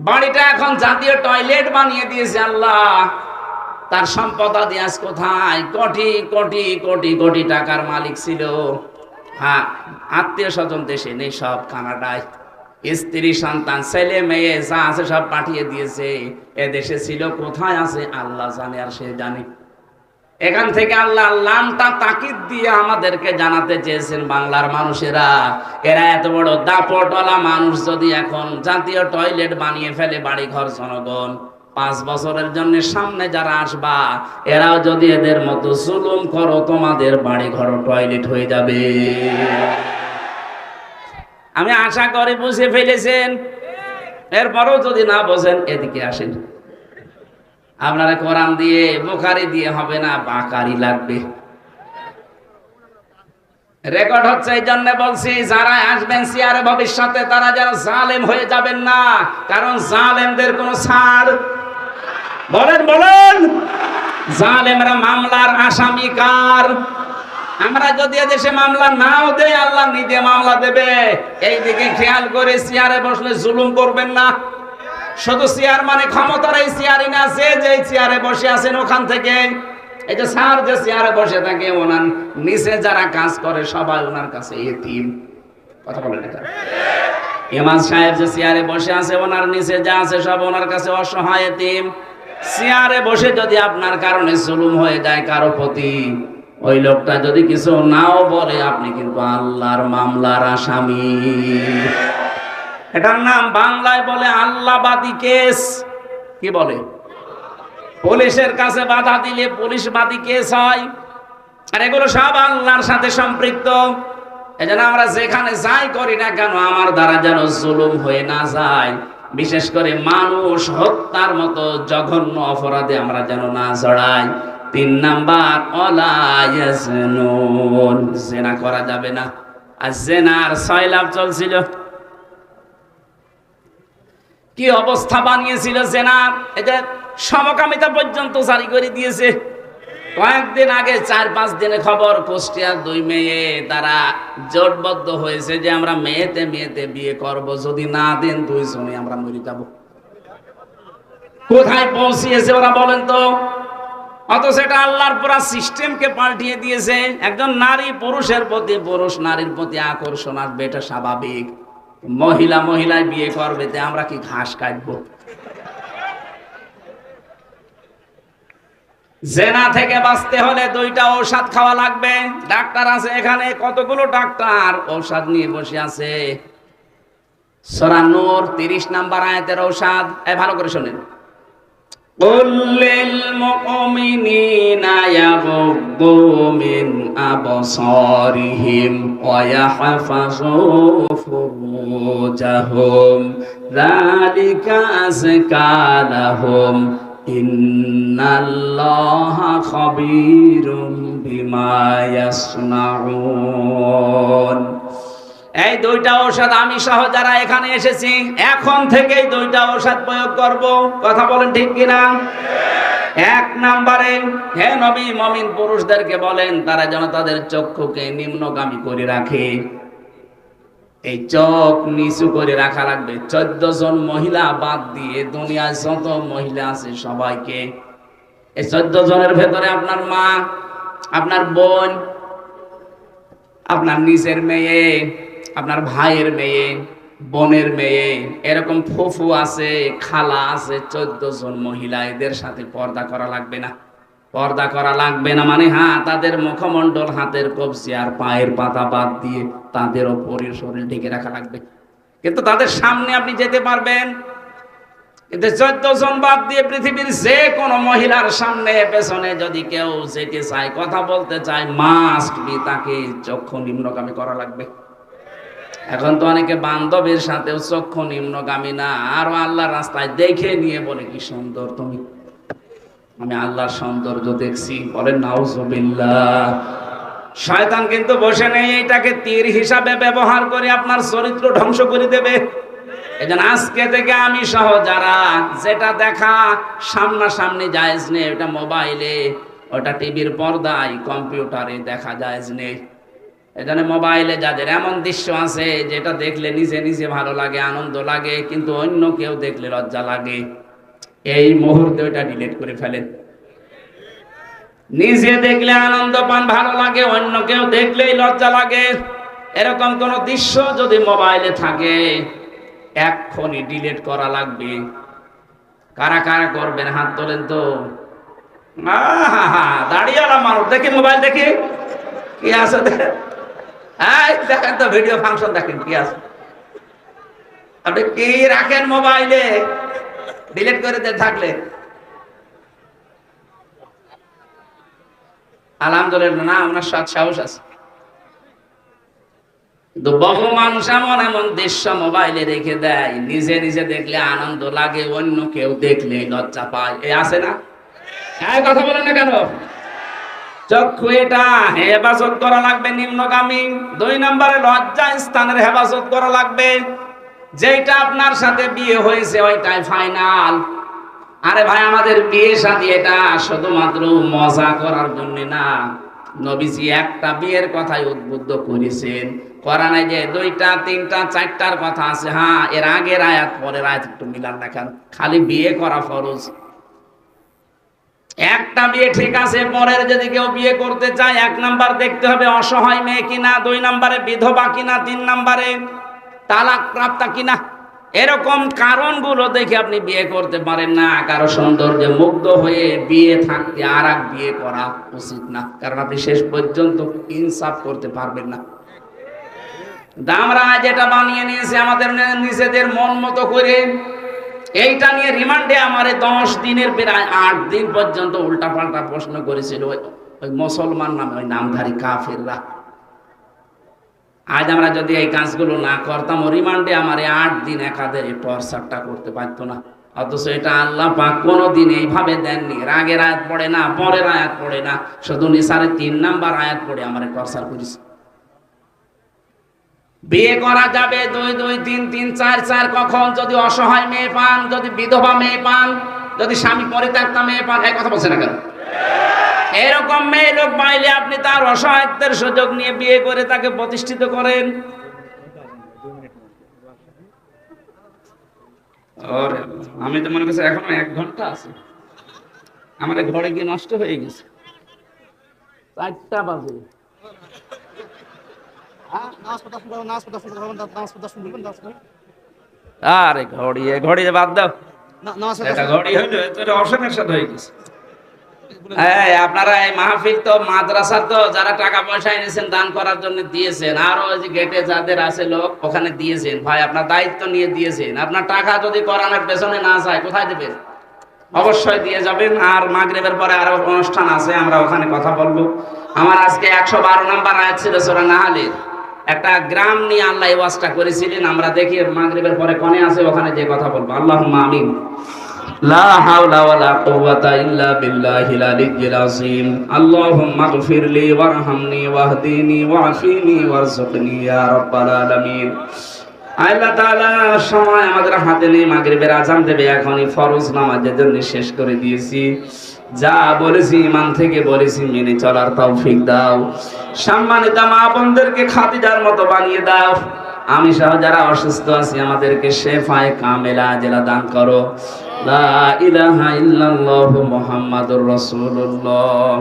বাড়িটা এখন জাতীয় টয়লেট বানিয়ে দিয়েছে আল্লাহ। তার সম্পদাদি আজ কোথায়? কোটি কোটি কোটি কোটি টাকার মালিক ছিল। হ্যাঁ, আত্মীয় স্বজন দেশে নেই, সব কানাডায়। স্ত্রী সন্তান ছেলে মেয়ে যা আছে সব পাঠিয়ে দিয়েছে। এ দেশে ছিল, কোথায় আছে আল্লাহ জানে, আর সে জানে। এখান থেকে আল্লাহ লামটা তাকিদ দিয়ে আমাদেরকে জানাতে চেয়েছেন, বাংলার মানুষেরা, এরা এত বড় দাপটওয়ালা মানুষ যদি এখন জাতীয় টয়লেট বানিয়ে ফেলে বাড়ি ঘর জনগণ, 5 বছরের জন্য সামনে যারা আসবা এরাও যদি এদের মতো জুলুম করো, তোমাদের বাড়ি ঘর টয়লেট হয়ে যাবে। আমি আশা করি বুঝে ফেলেছেন। এরপরও যদি না বোঝেন, এদিকে আসেন। আপনারা কোরআন দিয়ে বুখারী দিয়ে হবে না, বাকারি লাগবে। রেকর্ড হচ্ছে, এই জন্য বলছি যারা আসবেন চেয়ারে ভবিষ্যতে তারা যেন জালেম হয়ে যাবেন না, কারণ জালেমদের কোনো ছাড়। বলেন বলেন, জালেমরা মামলার আসামি কার? আমরা যদি এদেশে মামলা নাও দেই, আল্লাহ নিজে মামলা দেবে। এইদিকে খেয়াল করে চেয়ারে বসলে জুলুম করবেন না। শুধু চেয়ার মানে ক্ষমতার এই চেয়ারই না, যে চেয়ারে বসে আছেন ওখান থেকে, এই যে স্যার যে চেয়ারে বসে থাকে, ওনার নিচে যারা কাজ করে সবাই ওনার কাছে এতিম। কথা বলেন এটা। ইমাম সাহেব যে চেয়ারে বসে আছে, ওনার নিচে যা আছে সব ওনার কাছে অসহায় এতিম। চেয়ারে বসে যদি আপনার কারণে জুলুম হয়ে যায় কারো প্রতি, ওই লোকটা যদি কিছু নাও বলে, আপনি কিন্তু আল্লাহর মামলার আসামি। এটার নাম বাংলায় বলে আল্লাহবাদী কেস। কি বলে? পুলিশের কাছে বাধা দিলে পুলিশবাদী কেস হয়। আর এগুলো সব আল্লাহর সাথে সম্পৃক্ত। এজন্য আমরা যেখানে যাই করি না কেন, আমার দ্বারা যেন জুলুম হয়ে না যায়। বিশেষ করে মানুষ হত্যার মতো জঘন্য অপরাধে আমরা যেন না জড়াই। 3 নাম্বার, ওয়ালা ইয়াজনুন, জিনা করা যাবে না। আর জিনার 6 লাভ চলছিল। কি অবস্থা বানিয়েছিল জেনার! এটা সমকামিতা পর্যন্ত জারি করে দিয়েছে। কয়েকদিন আগে 4-5 দিনে খবর, কুষ্টিয়ার 2 মেয়ে তারা জোটবদ্ধ হয়েছে যে আমরা মেয়েতে মেয়েতে বিয়ে করব, যদি না দেন 2 জনে আমরা মরে যাব। কোথায় পৌঁছিয়েছে ওরা বলেন তো? অথচ এটা আল্লাহর পুরা সিস্টেমকে পাল্টিয়ে দিয়েছে। একজন নারী পুরুষের প্রতি, পুরুষ নারীর প্রতি আকর্ষণ আসবে, এটা স্বাভাবিক। মহিলা মহিলায় বিয়ে করবে, তে আমরা কি ঘাস কাটবো? জেনা থেকে বাঁচতে হলে 2টা ঔষধ খাওয়া লাগবে। ডাক্তার আছে এখানে, কতগুলো ডাক্তার ঔষধ নিয়ে বসে আছে। সূরা নূর 30 নাম্বার আয়াতের ঔষধ। ভালো করে শুনেন। قُل لِّلْمُؤْمِنِينَ يَغُضُّوا مِنْ أَبْصَارِهِمْ وَيَحْفَظُوا فُرُوجَهُمْ ذَلِكَ أَزْكَىٰ لَهُمْ إِنَّ اللَّهَ خَبِيرٌ بِمَا يَصْنَعُونَ। এই 2টা ঔষধ আমি সহ যারা এখানে এসেছি এখন থেকেই 2টা ঔষধ প্রয়োগ করব। কথা বলেন ঠিক কিনা? 1 নম্বরে, হে নবী, মুমিন পুরুষদেরকে বলেন তারা যেন তাদের চক্ষুকে নিম্নগামী করে রাখে। এই চোখ নিচু করে রাখা লাগবে। 14 জন মহিলা বাদ দিয়ে দুনিয়ায় যত মহিলা আছে সবাইকে, এই 14 জনের ভেতরে আপনার মা, আপনার বোন, আপনার নিজের মেয়ে, আপনার ভাইয়ের মেয়ে, বোনের মেয়ে, এরকম ফুফু আছে, খালা আছে, 14 জন মহিলা, এদের সাথে পর্দা করা লাগবে না। পর্দা করা লাগবে না মানে হ্যাঁ, তাদের মুখমণ্ডল, হাতের কবজি আর পায়ের পাতা বাদ দিয়ে তাদের ওপরের শরীর ঢেকে রাখা লাগবে। কিন্তু তাদের সামনে আপনি যেতে পারবেন, কিন্তু 14 জন বাদ দিয়ে পৃথিবীর যে কোনো মহিলার সামনে পেছনে যদি কেউ যেতে চায়, কথা বলতে চায়, মাস্ট বি তাকে চক্ষু নিম্নগামী করা লাগবে। এখন তো অনেকে বান্ধবীর সাথেও চক্ষু নিম্নগামী না, আরো আল্লাহর রাস্তায় দেখে নিয়ে বলে কি সুন্দর তুমি। আমি আল্লাহর সৌন্দর্য দেখছি, বলেন নাউজুবিল্লাহ। শয়তান কিন্তু বসে নেই এটাকে তীর হিসাবে ব্যবহার করে আপনার চরিত্র ধ্বংস করে দেবে। এজন্য আজকে থেকে আমি সহ যারা যেটা দেখা সামনাসামনি জায়েজ নেই, এটা মোবাইলে ওটা টিভির পর্দায় কম্পিউটারে দেখা যায় নেই। এজন্য মোবাইলে যাদের এমন দৃশ্য আছে যেটা দেখলে নিজে নিজে ভালো লাগে, আনন্দ লাগে, কিন্তু অন্য কেউ দেখলে লজ্জা লাগে, এই মুহূর্তে ওটা ডিলিট করে ফেলেন। নিজে দেখলে আনন্দ পান, ভালো লাগে, অন্য কেউ দেখলেই লজ্জা লাগে। এরকম কোন দৃশ্য যদি মোবাইলে থাকে এক্ষুনি ডিলিট করা লাগবে। কারা কারা করবেন হাত তোলেন তো। দাঁড়িয়েলাম মানুষ দেখি, মোবাইল দেখি কি আছে দেখেন তো, ভিডিও ফাংশন দেখেন কি আছে। আপনি কি রাখেন মোবাইলে ডিলিট করে দিয়ে থাকলে? আলহামদুলিল্লাহ, না ওনার সাহস আছে। বহু মানুষ এমন এমন দৃশ্য মোবাইলে রেখে দেয়, নিজে নিজে দেখলে আনন্দ লাগে, অন্য কেউ দেখলে লজ্জা পায়। এ আছে না? হ্যাঁ, কথা বলেন না কেন? চক্ষু এটা হেফাজত করা লাগবে, নিম্নগামী। 2 নম্বরে লজ্জা স্থানের হেফাজত করা লাগবে। যেটা আপনার সাথে বিয়ে হয়েছে ওইটাই ফাইনাল। আরে ভাই, আমাদের বিয়ে শাদী এটা শুধুমাত্র মজা করার জন্য না। নবীজি একটা বিয়ের কথাই উদ্বুদ্ধ করেছেন, করা নাই যে 2টা 3টা 4টার কথা আছে। হ্যাঁ, এর আগের আয়াত পরের আয়াত একটু মিলান দেখেন। খালি বিয়ে করা ফরজ, একটা বিয়ে ঠিক আছে, পরের যদি কেউ বিয়ে করতে চায় 1 নাম্বার দেখতে হবে অসহায় মেয়ে কিনা, 2 নম্বরে বিধবা কিনা, 3 নম্বরে তালাক প্রাপ্তা কিনা। এরকম কারণগুলো দেখে আপনি বিয়ে করতে পারেন না। কারো সৌন্দর্যে মুগ্ধ হয়ে বিয়ে থাকতে আর এক বিয়ে করা উচিত না, কারণ আপনি শেষ পর্যন্ত ইনসাফ করতে পারবেন না। আমরা যেটা বানিয়ে নিয়েছি আমাদের নিজেদের মন মতো করে, এইটা নিয়ে রিমান্ডে আমারে 10 দিনের প্রায় 8 দিন পর্যন্ত উল্টা পাল্টা প্রশ্ন করেছিল ওই মুসলমান নামে ওই নামধারী কাফেররা। আজ আমরা যদি এই কাজগুলো না করতাম, রিমান্ডে আমারে 8 দিন একাধারে টর্চারটা করতে পারতো না। অথচ এটা আল্লাহ পাক কোনোদিন এইভাবে দেননি। আগের আয়াত পড়ে না, পরের আয়াত পড়ে না, শুধু নিসারের 3 নাম্বার আয়াত পড়ে আমারে টর্চার করেছে। বিয়ে করা যাবে 2 2 3 3 4 4 কখন? যদি অসহায় মেয়ে পান, যদি বিধবা মেয়ে পান, যদি স্বামী পরিত্যক্তা মেয়ে পান। এই কথা বলছে না কেন? এরকম মেয়ে লোক পাইলে আপনি তার অসহায়ত্বের সুযোগ নিয়ে বিয়ে করে তাকে প্রতিষ্ঠিত করেন। আমি তো মনে করছি এখনো 1 ঘন্টা আছে, আমাদের ঘরে গিয়ে নষ্ট হয়ে গেছে, 4টা বাজে। আরে ঘড়ি বাদ দাও, এটা ঘড়ি হইলো এটা অসমের সাথে হয়ে গেছে। আপনারা এই মাহফিল তো মাদ্রাসা, তো যারা টাকা পয়সা এনেছেন দান করার জন্য দিয়েছেন, আর ওই যে গেটে যাদের আছে লোক ওখানে দিয়েছেন। ভাই, আপনার দায়িত্ব নিয়ে দিয়েছেন। আপনার টাকা যদি কোরআনের পেছনে না যায় কোথায় দেবেন? অবশ্যই দিয়ে যাবেন। আর মাগরিবের পরে আরো অনুষ্ঠান আছে, আমরা ওখানে কথা বলবো। আমার আজকে 112 নাম্বার আয়াত ছিল সূরা নাহলের। একটা গ্রাম নিয়ে আল্লাহ এই ওয়াজটা করেছিলেন। আমরা দেখি মাগরিবের পরে কোনে আছে, ওখানে যে কথা বলবো। আল্লাহুম্মা আমিন। লা হাওলা ওয়ালা কুওয়াতা ইল্লা বিল্লাহিল আলিয়্যিল আযীম। আল্লাহুম্মা গফিরলি ওয়ারহামনি ওয়াহদিনি ওয়াআফিনি ওয়ারযুকনি ইয়া রাব্বাল আলামিন। আল্লাহ তাআলা, সময় আমাদের হাতে নেই, মাগরিবের আযান দেবে এখনই। ফরজ নামাজের জন্য শেষ করে দিয়েছি। যা বলেছি ইমান থেকে বলেছি, মেনে চলার তৌফিক দাও। সম্মানিত মা বোনদেরকে খাদিজার মতো বানিয়ে দাও। আমি সহ যারা অসুস্থ আছি আমাদেরকে শেফায়ে কামেলা আজেলা দান করো। লা ইলাহা ইল্লাল্লাহু মুহাম্মাদুর রাসূলুল্লাহ।